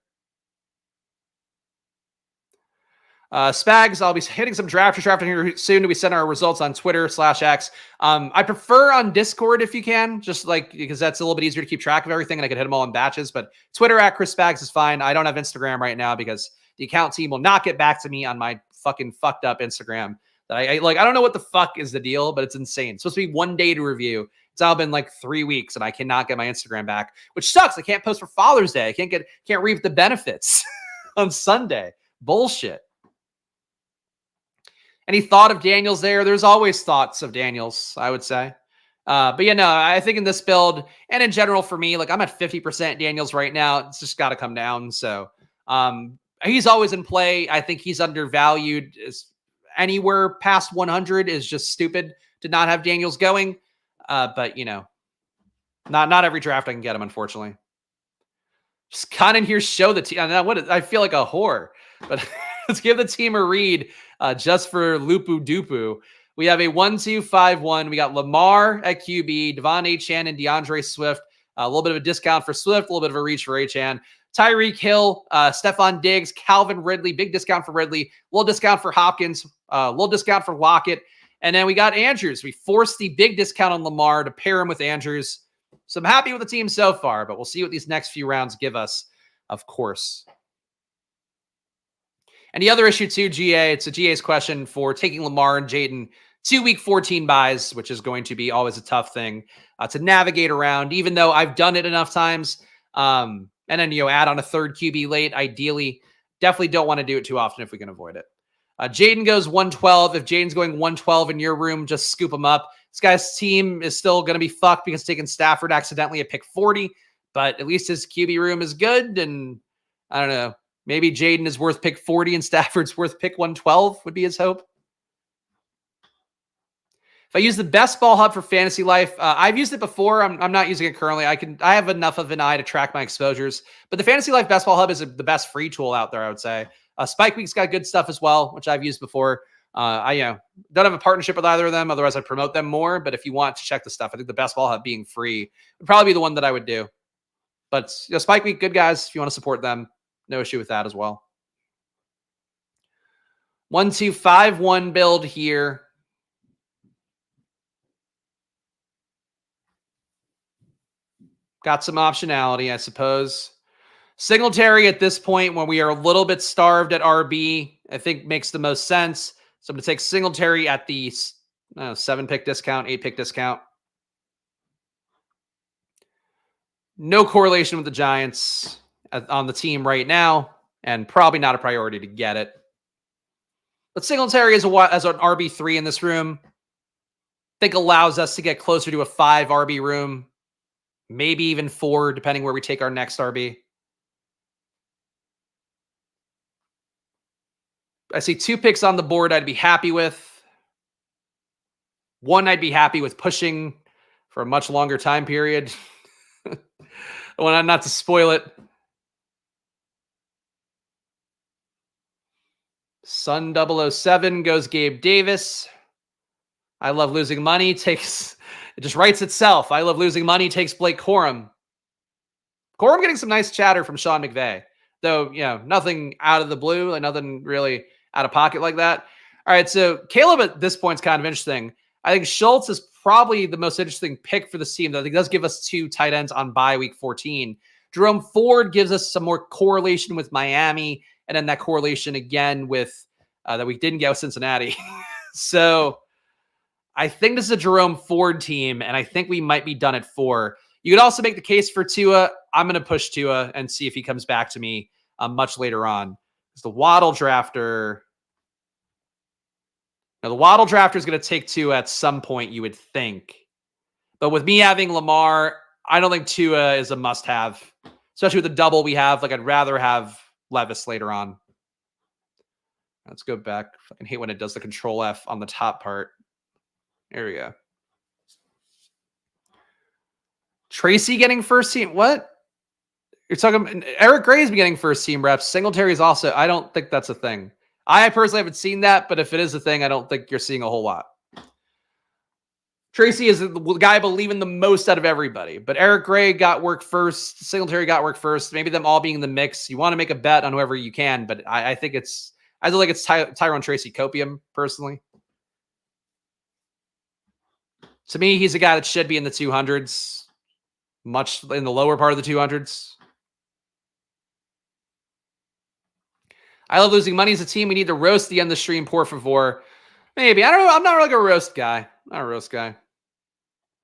Spags, I'll be hitting some drafting here soon. We send our results on Twitter/X. I prefer on Discord if you can, just like because that's a little bit easier to keep track of everything and I could hit them all in batches. But Twitter at Chris Spags is fine. I don't have Instagram right now because the account team will not get back to me on my fucking fucked up Instagram. That I like. I don't know what the fuck is the deal, but it's insane. It's supposed to be 1 day to review. It's now been like 3 weeks and I cannot get my Instagram back, which sucks. I can't post for Father's Day. I can't reap the benefits on Sunday. Bullshit. Any thought of Daniels there? There's always thoughts of Daniels, I would say. But I think in this build and in general for me, like I'm at 50% Daniels right now. It's just got to come down. So he's always in play. I think he's undervalued. Anywhere past 100 is just stupid to not have Daniels going. But not every draft I can get him, unfortunately. Just kind of here show the team. I feel like a whore, but let's give the team a read just for Lupu Dupu. We have a 1-2-5-1. We got Lamar at QB, Devon Achane, and DeAndre Swift. A little bit of a discount for Swift, a little bit of a reach for Achane. Tyreek Hill, Stephon Diggs, Calvin Ridley, big discount for Ridley, little discount for Hopkins, little discount for Lockett. And then we got Andrews. We forced the big discount on Lamar to pair him with Andrews. So I'm happy with the team so far, but we'll see what these next few rounds give us, of course. And the other issue too, GA, it's a GA's question for taking Lamar and Jaden to week 14 buys, which is going to be always a tough thing to navigate around, even though I've done it enough times. And then, add on a third QB late, ideally. Definitely don't want to do it too often if we can avoid it. Jaden goes 112. If Jaden's going 112 in your room, just scoop him up. This guy's team is still going to be fucked because taking Stafford accidentally at pick 40, but at least his QB room is good. And I don't know, maybe Jaden is worth pick 40 and Stafford's worth pick 112 would be his hope. If I use the Best Ball Hub for Fantasy Life, I've used it before. I'm not using it currently. I have enough of an eye to track my exposures, but the Fantasy Life Best Ball Hub is the best free tool out there, I would say. Spike Week's got good stuff as well, which I've used before. I don't have a partnership with either of them. Otherwise, I'd promote them more. But if you want to check the stuff, I think the Best Ball Hub being free would probably be the one that I would do. But Spike Week, good guys. If you want to support them, no issue with that as well. 1-2-5-1 build here. Got some optionality, I suppose. Singletary at this point, when we are a little bit starved at RB, I think makes the most sense. So I'm going to take Singletary at the 7-pick discount, 8-pick discount. No correlation with the Giants on the team right now, and probably not a priority to get it. But Singletary as an RB3 in this room, I think allows us to get closer to a 5 RB room. Maybe even 4, depending where we take our next RB. I see 2 picks on the board I'd be happy with. 1 I'd be happy with pushing for a much longer time period. I want not to spoil it. Sun 007 goes Gabe Davis. I love losing money. It just writes itself. I love losing money. Takes Blake Corum. Corum getting some nice chatter from Sean McVay. Though, nothing out of the blue. Like nothing really out of pocket like that. All right, so Caleb at this point is kind of interesting. I think Schultz is probably the most interesting pick for this team, though. I think it does give us 2 tight ends on bye week 14. Jerome Ford gives us some more correlation with Miami, and then that correlation again with that we didn't get with Cincinnati. So I think this is a Jerome Ford team, and I think we might be done at 4. You could also make the case for Tua. I'm going to push Tua and see if he comes back to me much later on. It's the Waddle drafter. Now, the Waddle drafter is going to take Tua at some point, you would think. But with me having Lamar, I don't think Tua is a must-have, especially with the double we have. Like, I'd rather have Levis later on. Let's go back. I fucking hate when it does the Control F on the top part. There we go. Tracy getting first team. What? You're talking Eric Gray's getting first team reps. Singletary's also. I don't think that's a thing. I personally haven't seen that, but if it is a thing, I don't think you're seeing a whole lot. Tracy is the guy believing the most out of everybody, but Eric Gray got work first. Singletary got work first. Maybe them all being in the mix. You want to make a bet on whoever you can, but I think it's. I don't think it's Tyrone Tracy Copium personally. To me, he's a guy that should be in the 200s, much in the lower part of the 200s. I love losing money as a team. We need to roast the end of the stream, por favor. Maybe. I don't know. I'm not really a roast guy. Not a roast guy.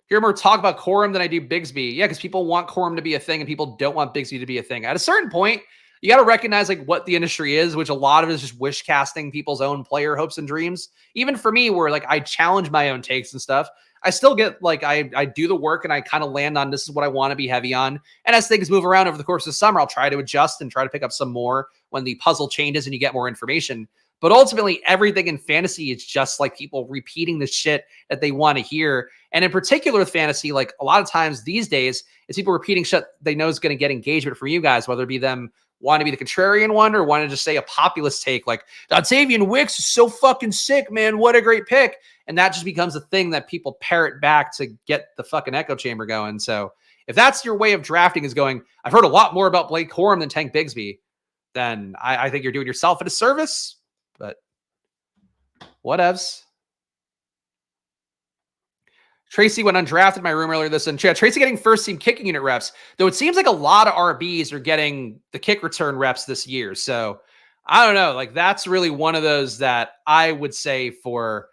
Hear more talk about Corum than I do Bigsby. Yeah, because people want Corum to be a thing and people don't want Bigsby to be a thing. At a certain point, you got to recognize like what the industry is, which a lot of it is just wish casting people's own player hopes and dreams. Even for me, where like I challenge my own takes and stuff, I still get like I do the work and I kind of land on this is what I want to be heavy on. And as things move around over the course of the summer, I'll try to adjust and try to pick up some more when the puzzle changes and you get more information. But ultimately, everything in fantasy is just like people repeating the shit that they want to hear. And in particular with fantasy, like a lot of times these days, it's people repeating shit they know is going to get engagement from you guys, whether it be them want to be the contrarian one or want to just say a populist take like Dontavian Wicks is so fucking sick, man. What a great pick. And that just becomes a thing that people parrot back to get the fucking echo chamber going. So if that's your way of drafting is going, I've heard a lot more about Blake Corum than Tank Bigsby, then I think you're doing yourself a disservice. But whatevs. Tracy went undrafted in my room earlier this and Tracy getting first team kicking unit reps, though it seems like a lot of RBs are getting the kick return reps this year. So I don't know, like that's really one of those that I would say for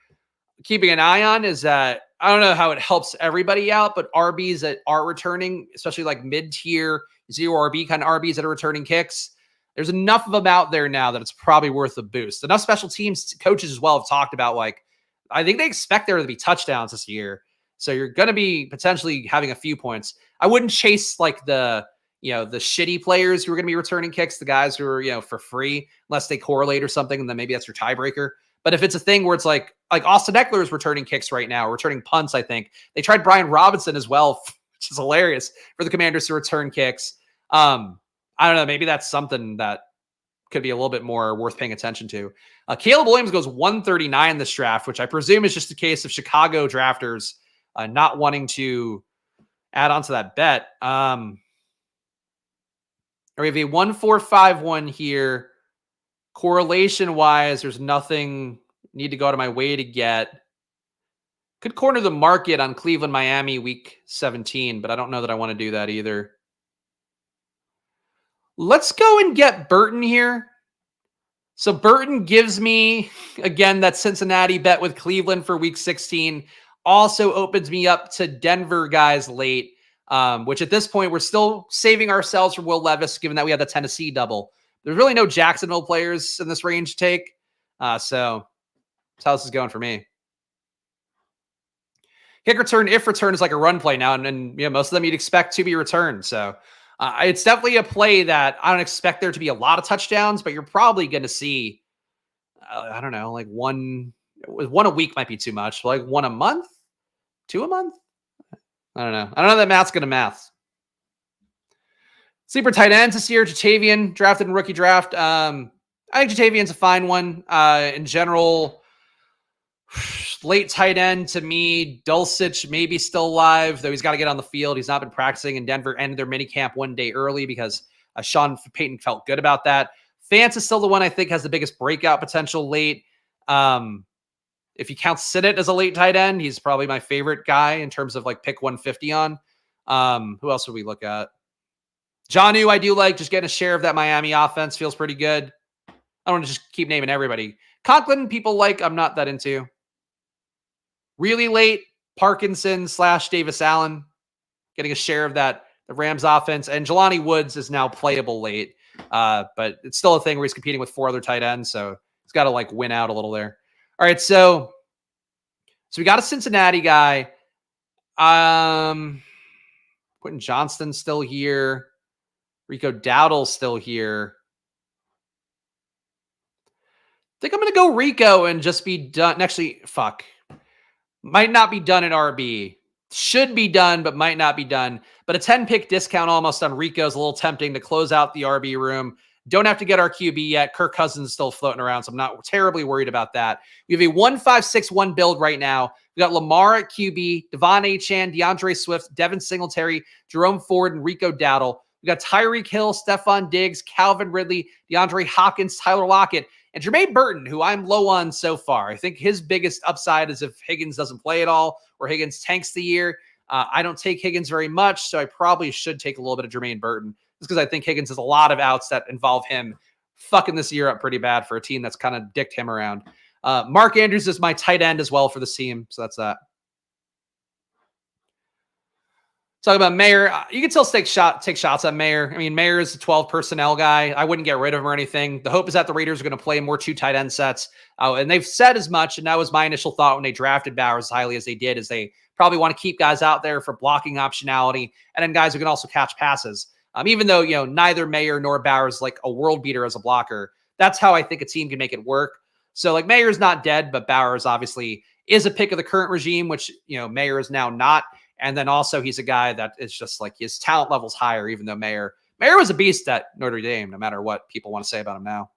keeping an eye on is that I don't know how it helps everybody out, but RBs that are returning, especially like mid-tier 0 RB kind of RBs that are returning kicks, there's enough of them out there now that it's probably worth a boost. Enough special teams coaches as well have talked about like, I think they expect there to be touchdowns this year. So you're going to be potentially having a few points. I wouldn't chase like the shitty players who are going to be returning kicks, the guys who are, for free, unless they correlate or something. And then maybe that's your tiebreaker. But if it's a thing where it's like Austin Eckler is returning kicks right now, returning punts, I think they tried Brian Robinson as well, which is hilarious for the Commanders to return kicks. I don't know. Maybe that's something that could be a little bit more worth paying attention to. Caleb Williams goes 139 in this draft, which I presume is just a case of Chicago drafters not wanting to add on to that bet. We have a 1-4-5-1 here. Correlation-wise, there's nothing need to go out of my way to get. Could corner the market on Cleveland, Miami, week 17, but I don't know that I want to do that either. Let's go and get Burton here. So Burton gives me, again, that Cincinnati bet with Cleveland for week 16. Also opens me up to Denver guys late, which at this point, we're still saving ourselves from Will Levis, given that we had the Tennessee double. There's really no Jacksonville players in this range to take. So that's how this is going for me. Kick return, if return is like a run play now, and most of them you'd expect to be returned. So it's definitely a play that I don't expect there to be a lot of touchdowns, but you're probably going to see, I don't know, like one a week might be too much. Like 1 a month, 2 a month. I don't know. I don't know that math's going to math. Sleeper tight ends this year, Jatavian, drafted in rookie draft. I think Jatavian's a fine one. In general, late tight end to me, Dulcich maybe still alive, though he's got to get on the field. He's not been practicing in Denver, ended their minicamp one day early because Sean Payton felt good about that. Fance is still the one I think has the biggest breakout potential late. If you count Sinnott as a late tight end, he's probably my favorite guy in terms of like pick 150 on. Who else would we look at? Jonnu, I do like. Just getting a share of that Miami offense feels pretty good. I don't want to just keep naming everybody. Conklin, people like. I'm not that into. Really late, Parkinson / Davis Allen getting a share of that, the Rams offense. And Jelani Woods is now playable late. But it's still a thing where he's competing with 4 other tight ends. So he's got to like win out a little there. All right. So we got a Cincinnati guy. Quentin Johnston's still here. Rico Dowdle's still here. I think I'm going to go Rico and just be done. Actually, fuck. Might not be done in RB. Should be done, but might not be done. But a 10-pick discount almost on Rico is a little tempting to close out the RB room. Don't have to get our QB yet. Kirk Cousins is still floating around, so I'm not terribly worried about that. We have a 1-5-6-1 build right now. We got Lamar at QB, Devon Achane, DeAndre Swift, Devin Singletary, Jerome Ford, and Rico Dowdle. We got Tyreek Hill, Stephon Diggs, Calvin Ridley, DeAndre Hopkins, Tyler Lockett, and Jermaine Burton, who I'm low on so far. I think his biggest upside is if Higgins doesn't play at all or Higgins tanks the year. I don't take Higgins very much, so I probably should take a little bit of Jermaine Burton just because I think Higgins has a lot of outs that involve him fucking this year up pretty bad for a team that's kind of dicked him around. Mark Andrews is my tight end as well for the team, so that's that. Talk about Mayer. You can still take shots at Mayer. I mean, Mayer is a 12 personnel guy. I wouldn't get rid of him or anything. The hope is that the Raiders are going to play more 2 tight end sets. And they've said as much, and that was my initial thought when they drafted Bowers as highly as they did, is they probably want to keep guys out there for blocking optionality and then guys who can also catch passes. Even though, neither Mayer nor Bowers like a world beater as a blocker, that's how I think a team can make it work. So like Mayer's not dead, but Bowers obviously is a pick of the current regime, which, Mayer is now not. And then also he's a guy that is just like his talent level's higher, even though Mayer was a beast at Notre Dame, no matter what people want to say about him now.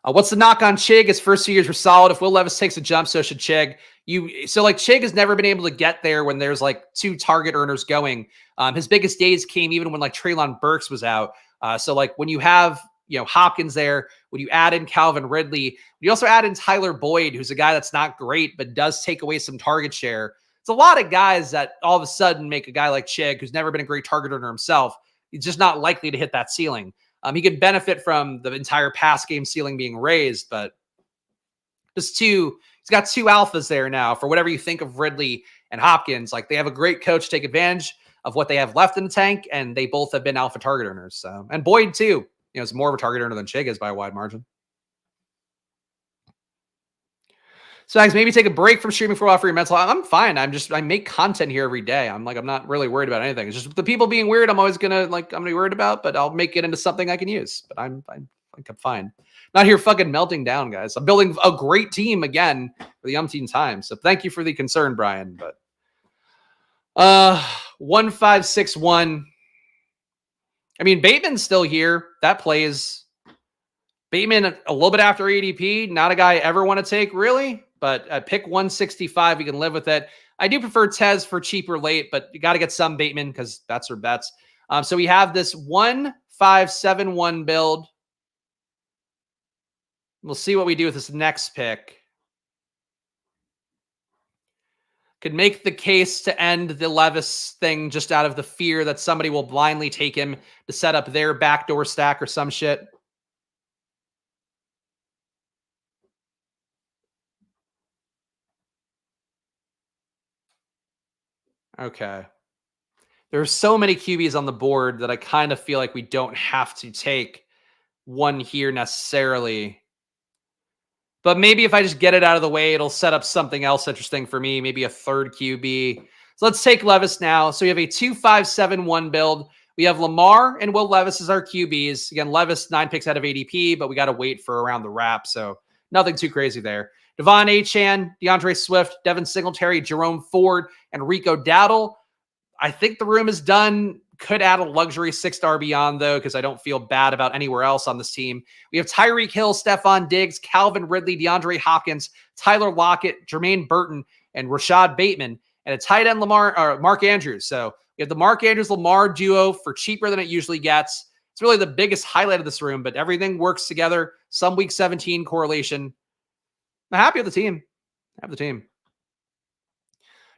What's the knock on Chig? His first 2 years were solid. If Will Levis takes a jump, so should Chig. Chig has never been able to get there when there's like 2 target earners going. His biggest days came even when like Treylon Burks was out. So like when you have Hopkins there, when you add in Calvin Ridley, you also add in Tyler Boyd, who's a guy that's not great, but does take away some target share. It's a lot of guys that all of a sudden make a guy like Chig, who's never been a great target earner himself, he's just not likely to hit that ceiling. He could benefit from the entire pass game ceiling being raised, but he's got 2 alphas there now. For whatever you think of Ridley and Hopkins, like they have a great coach to take advantage of what they have left in the tank, and they both have been alpha target earners. So, and Boyd too. Is more of a target earner than Chig is by a wide margin. Spags, maybe take a break from streaming for a while for your mental health. I'm fine. I make content here every day. I'm not really worried about anything. It's just the people being weird. I'm gonna be worried about, but I'll make it into something I can use. But I'm fine. Not here fucking melting down, guys. I'm building a great team again for the umpteenth time. So thank you for the concern, Brian. But 1-5-6-1. I mean, Bateman's still here. That plays. Bateman a little bit after ADP. Not a guy I ever want to take, really. But at pick 165, you can live with it. I do prefer Tez for cheaper late, but you got to get some Bateman because that's our bets. So we have this 1-5-7-1 build. We'll see what we do with this next pick. Could make the case to end the Levis thing just out of the fear that somebody will blindly take him to set up their backdoor stack or some shit. Okay. There's so many QBs on the board that I kind of feel like we don't have to take one here necessarily. But maybe if I just get it out of the way, it'll set up something else interesting for me. Maybe a third QB. So let's take Levis now. So we have a 2-5-7-1 build. We have Lamar and Will Levis as our QBs. Again, Levis 9 picks out of ADP, but we got to wait for around the wrap. So nothing too crazy there. Devon Achane, DeAndre Swift, Devin Singletary, Jerome Ford, and Rico Dowdle. I think the room is done. Could add a luxury 6th RB on, though, because I don't feel bad about anywhere else on this team. We have Tyreek Hill, Stephon Diggs, Calvin Ridley, DeAndre Hopkins, Tyler Lockett, Jermaine Burton, and Rashad Bateman, and a tight end Mark Andrews. So we have the Mark Andrews-Lamar duo for cheaper than it usually gets. It's really the biggest highlight of this room, but everything works together. Some week 17 correlation. I'm happy with the team. I have the team.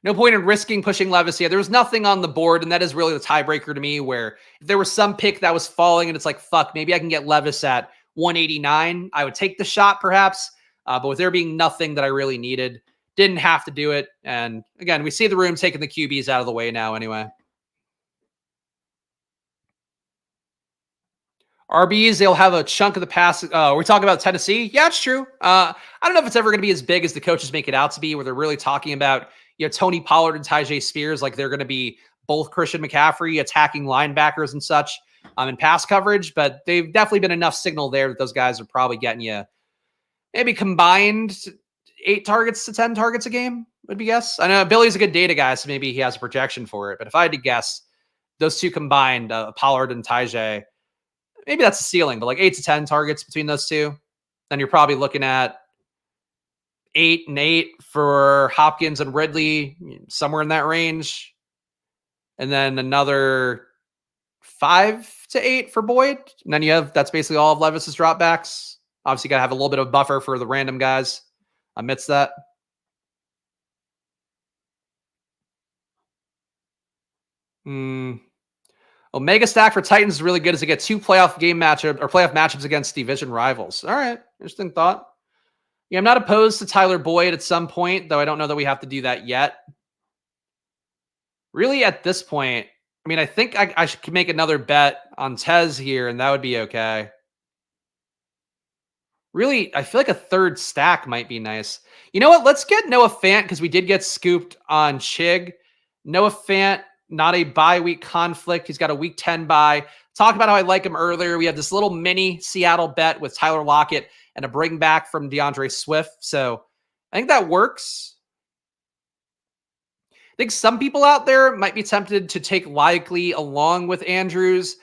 No point in risking pushing Levis here. There was nothing on the board, and that is really the tiebreaker to me, where if there was some pick that was falling and it's like, fuck, maybe I can get Levis at 189, I would take the shot perhaps. But with there being nothing that I really needed, didn't have to do it. And again, we see the room taking the QBs out of the way now anyway. RBs, they'll have a chunk of the pass. We're talking about Tennessee. Yeah, it's true. I don't know if it's ever going to be as big as the coaches make it out to be, where they're really talking about, Tony Pollard and Tyjae Spears like they're going to be both Christian McCaffrey attacking linebackers and such in pass coverage. But they've definitely been enough signal there that those guys are probably getting you maybe combined 8 targets to 10 targets a game, would be guess. I know Billy's a good data guy, so maybe he has a projection for it. But if I had to guess, those two combined, Pollard and Tyjae, maybe that's a ceiling, but like 8 to 10 targets between those two. Then you're probably looking at 8 and 8 for Hopkins and Ridley, somewhere in that range. And then another 5 to 8 for Boyd. And then that's basically all of Levis's dropbacks. Obviously, you got to have a little bit of buffer for the random guys amidst that. Omega stack for Titans is really good as they get 2 playoff matchups against division rivals. All right. Interesting thought. Yeah, I'm not opposed to Tyler Boyd at some point, though I don't know that we have to do that yet. Really, at this point, I mean, I think I should make another bet on Tez here, and that would be okay. Really, I feel like a third stack might be nice. You know what? Let's get Noah Fant, because we did get scooped on Chig. Noah Fant, not a bye week conflict. He's got a week 10 bye. Talked about how I like him earlier. We have this little mini Seattle bet with Tyler Lockett and a bring back from DeAndre Swift. So I think that works. I think some people out there might be tempted to take Likely along with Andrews.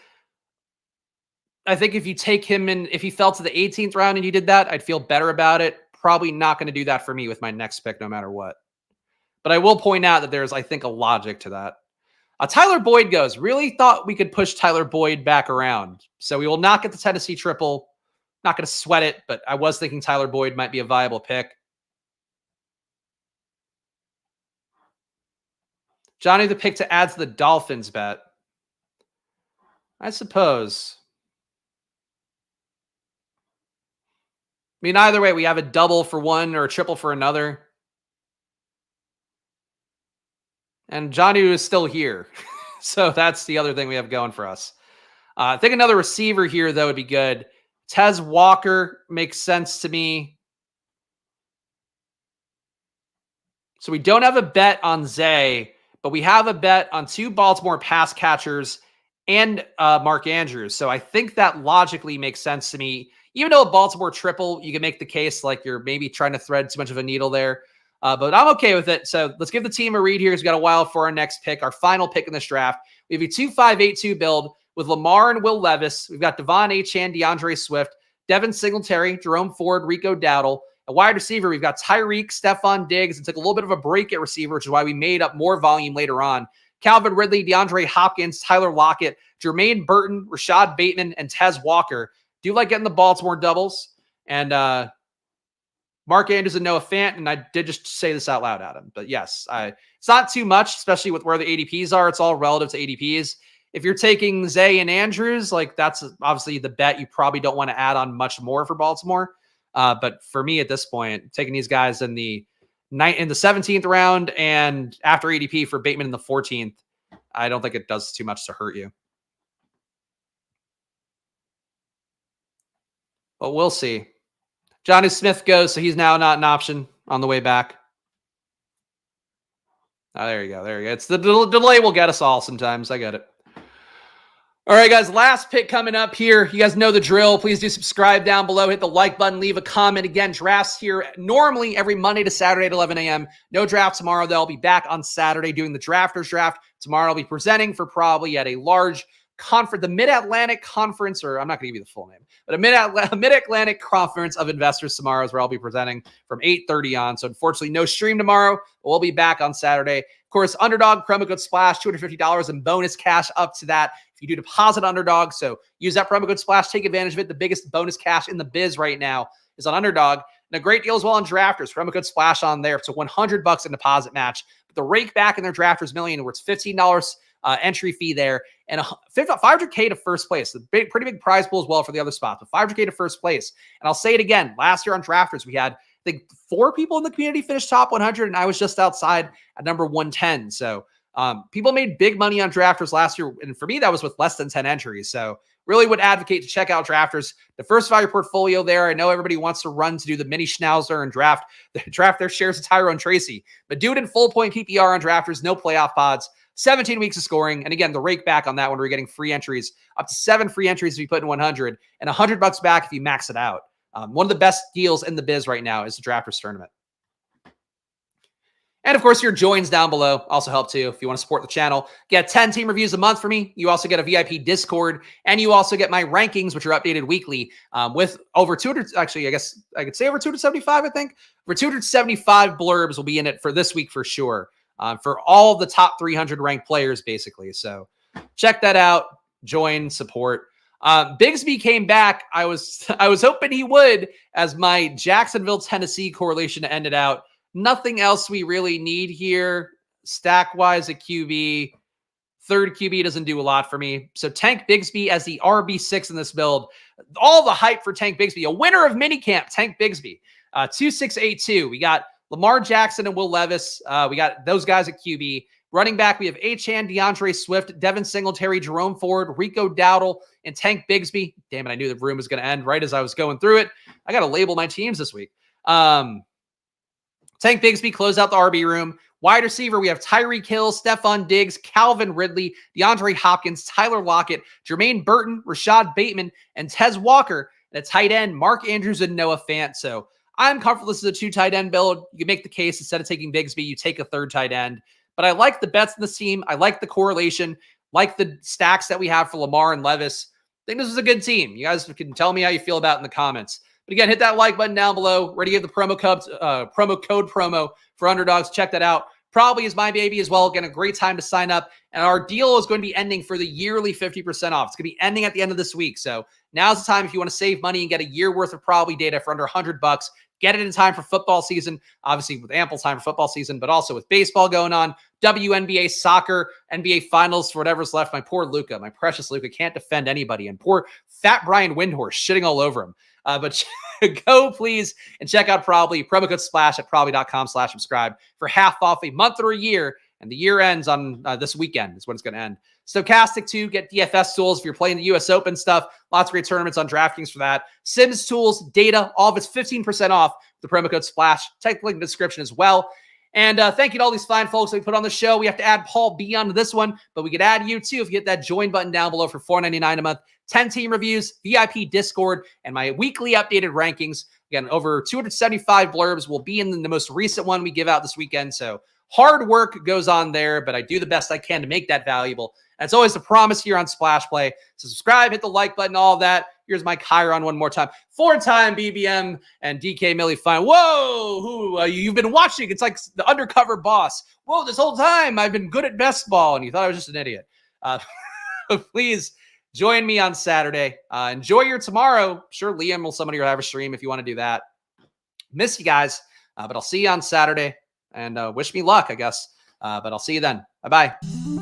I think if you take him in, if he fell to the 18th round and you did that, I'd feel better about it. Probably not going to do that for me with my next pick, no matter what. But I will point out that there's, I think, a logic to that. Tyler Boyd goes. Really thought we could push Tyler Boyd back around. So we will not get the Tennessee triple. Not going to sweat it, but I was thinking Tyler Boyd might be a viable pick. Johnny, the pick to add to the Dolphins bet. I suppose. I mean, either way, we have a double for one or a triple for another. And Johnny is still here. So that's the other thing we have going for us. I think another receiver here, though, would be good. Tez Walker makes sense to me. So we don't have a bet on Zay, but we have a bet on 2 Baltimore pass catchers and Mark Andrews. So I think that logically makes sense to me. Even though a Baltimore triple, you can make the case like you're maybe trying to thread too much of a needle there. But I'm okay with it. So let's give the team a read here because we got a while for our next pick, our final pick in this draft. We have a 2-5-8-2 build with Lamar and Will Levis. We've got Devon Achane, DeAndre Swift, Devin Singletary, Jerome Ford, Rico Dowdle. A wide receiver, we've got Tyreek, Stephon Diggs, and took a little bit of a break at receiver, which is why we made up more volume later on. Calvin Ridley, DeAndre Hopkins, Tyler Lockett, Jermaine Burton, Rashad Bateman, and Tez Walker. Do like getting the Baltimore doubles. And Mark Andrews and Noah Fant, and I did just say this out loud, Adam. But yes, it's not too much, especially with where the ADPs are. It's all relative to ADPs. If you're taking Zay and Andrews, like that's obviously the bet you probably don't want to add on much more for Baltimore. But for me at this point, taking these guys in the 17th round and after ADP for Bateman in the 14th, I don't think it does too much to hurt you. But we'll see. Johnny Smith goes, so he's now not an option on the way back. Oh, there you go. There you go. It's the delay will get us all sometimes. I get it. All right, guys, last pick coming up here. You guys know the drill. Please do subscribe down below. Hit the like button. Leave a comment. Again, drafts here normally every Monday to Saturday at 11 a.m. No draft tomorrow, though. I'll be back on Saturday doing the Drafters Draft. Tomorrow I'll be presenting for probably at a large conference, the Mid-Atlantic Conference, or I'm not going to give you the full name, but a Mid-Atlantic Conference of Investors tomorrow is where I'll be presenting from 8:30 on. So unfortunately, no stream tomorrow, but we'll be back on Saturday. Of course, Underdog, promo code SPLASH, $250 in bonus cash up to that if you do deposit Underdog. So use that promo code SPLASH, take advantage of it. The biggest bonus cash in the biz right now is on Underdog. And a great deal as well on Drafters. Promo code SPLASH on there. It's a $100 in deposit match. But the rake back in their Drafters Million, where it's $15 entry fee there, and $500K to first place. Pretty big prize pool as well for the other spots, but $500K to first place. And I'll say it again, last year on Drafters, we had, I think, 4 people in the community finish top 100, and I was just outside at number 110. So people made big money on Drafters last year, and for me, that was with less than 10 entries. So really would advocate to check out Drafters. Diversify your portfolio there. I know everybody wants to run to do the mini schnauzer and draft their shares of Tyrone Tracy, but do it in full point PPR on Drafters, no playoff pods. 17 weeks of scoring. And again, the rake back on that one, we're getting free entries, up to 7 free entries if you put in 100 and $100 back if you max it out. One of the best deals in the biz right now is the Drafters tournament. And of course, your joins down below also help too. If you want to support the channel, get 10 team reviews a month for me. You also get a VIP Discord, and you also get my rankings, which are updated weekly with over 200. Actually, I guess I could say over 275, I think. Over 275 blurbs will be in it for this week for sure. For all the top 300 ranked players, basically. So check that out. Join, support. Bigsby came back. I was hoping he would, as my Jacksonville, Tennessee correlation ended out. Nothing else we really need here. Stack-wise, a QB. Third QB doesn't do a lot for me. So Tank Bigsby as the RB6 in this build. All the hype for Tank Bigsby. A winner of Minicamp, Tank Bigsby. 2682. We got Lamar Jackson and Will Levis. We got those guys at QB. Running back, we have Achane, DeAndre Swift, Devin Singletary, Jerome Ford, Rico Dowdle, and Tank Bigsby. Damn it, I knew the room was going to end right as I was going through it. I got to label my teams this week. Tank Bigsby closed out the RB room. Wide receiver, we have Tyreek Hill, Stephon Diggs, Calvin Ridley, DeAndre Hopkins, Tyler Lockett, Jermaine Burton, Rashad Bateman, and Tez Walker. And a tight end, Mark Andrews and Noah Fant. So I'm comfortable this is a 2 tight end build. You can make the case instead of taking Bigsby, you take a third tight end. But I like the bets in this team. I like the correlation, like the stacks that we have for Lamar and Levis. I think this is a good team. You guys can tell me how you feel about it in the comments. But again, hit that like button down below. Ready to give the promo code for Underdogs. Check that out. Probably is my baby as well. Again, a great time to sign up. And our deal is going to be ending for the yearly 50% off. It's going to be ending at the end of this week. So now's the time if you want to save money and get a year worth of probably data for under $100. Get it in time for football season, obviously with ample time for football season, but also with baseball going on, WNBA, soccer, NBA finals for whatever's left. My poor Luca, my precious Luca, can't defend anybody. And poor fat Brian Windhorse shitting all over him. But go please and check out Probably. Promo code SPLASH at probably.com/subscribe for half off a month or a year. And the year ends on this weekend is when it's going to end. Stochastic 2, get DFS tools if you're playing the US Open stuff. Lots of great tournaments on DraftKings for that. Sims tools, data, all of it's 15% off with the promo code SPLASH. Check the link in the description as well. And thank you to all these fine folks that we put on the show. We have to add Paul B onto this one, but we could add you too if you hit that join button down below for $4.99 a month. 10 team reviews, VIP Discord, and my weekly updated rankings. Again, over 275 blurbs will be in the most recent one we give out this weekend. So hard work goes on there, but I do the best I can to make that valuable. And it's always a promise here on Splash Play. So subscribe, hit the like button, all of that. Here's my Chiron one more time. 4-time BBM and DK Millie fine. Whoa, who you've been watching. It's like the undercover boss. Whoa, this whole time I've been good at best ball, and you thought I was just an idiot. Please join me on Saturday. Enjoy your tomorrow. Sure, Liam will somebody will have a stream if you want to do that. Miss you guys, but I'll see you on Saturday. And wish me luck, I guess. But I'll see you then. Bye-bye.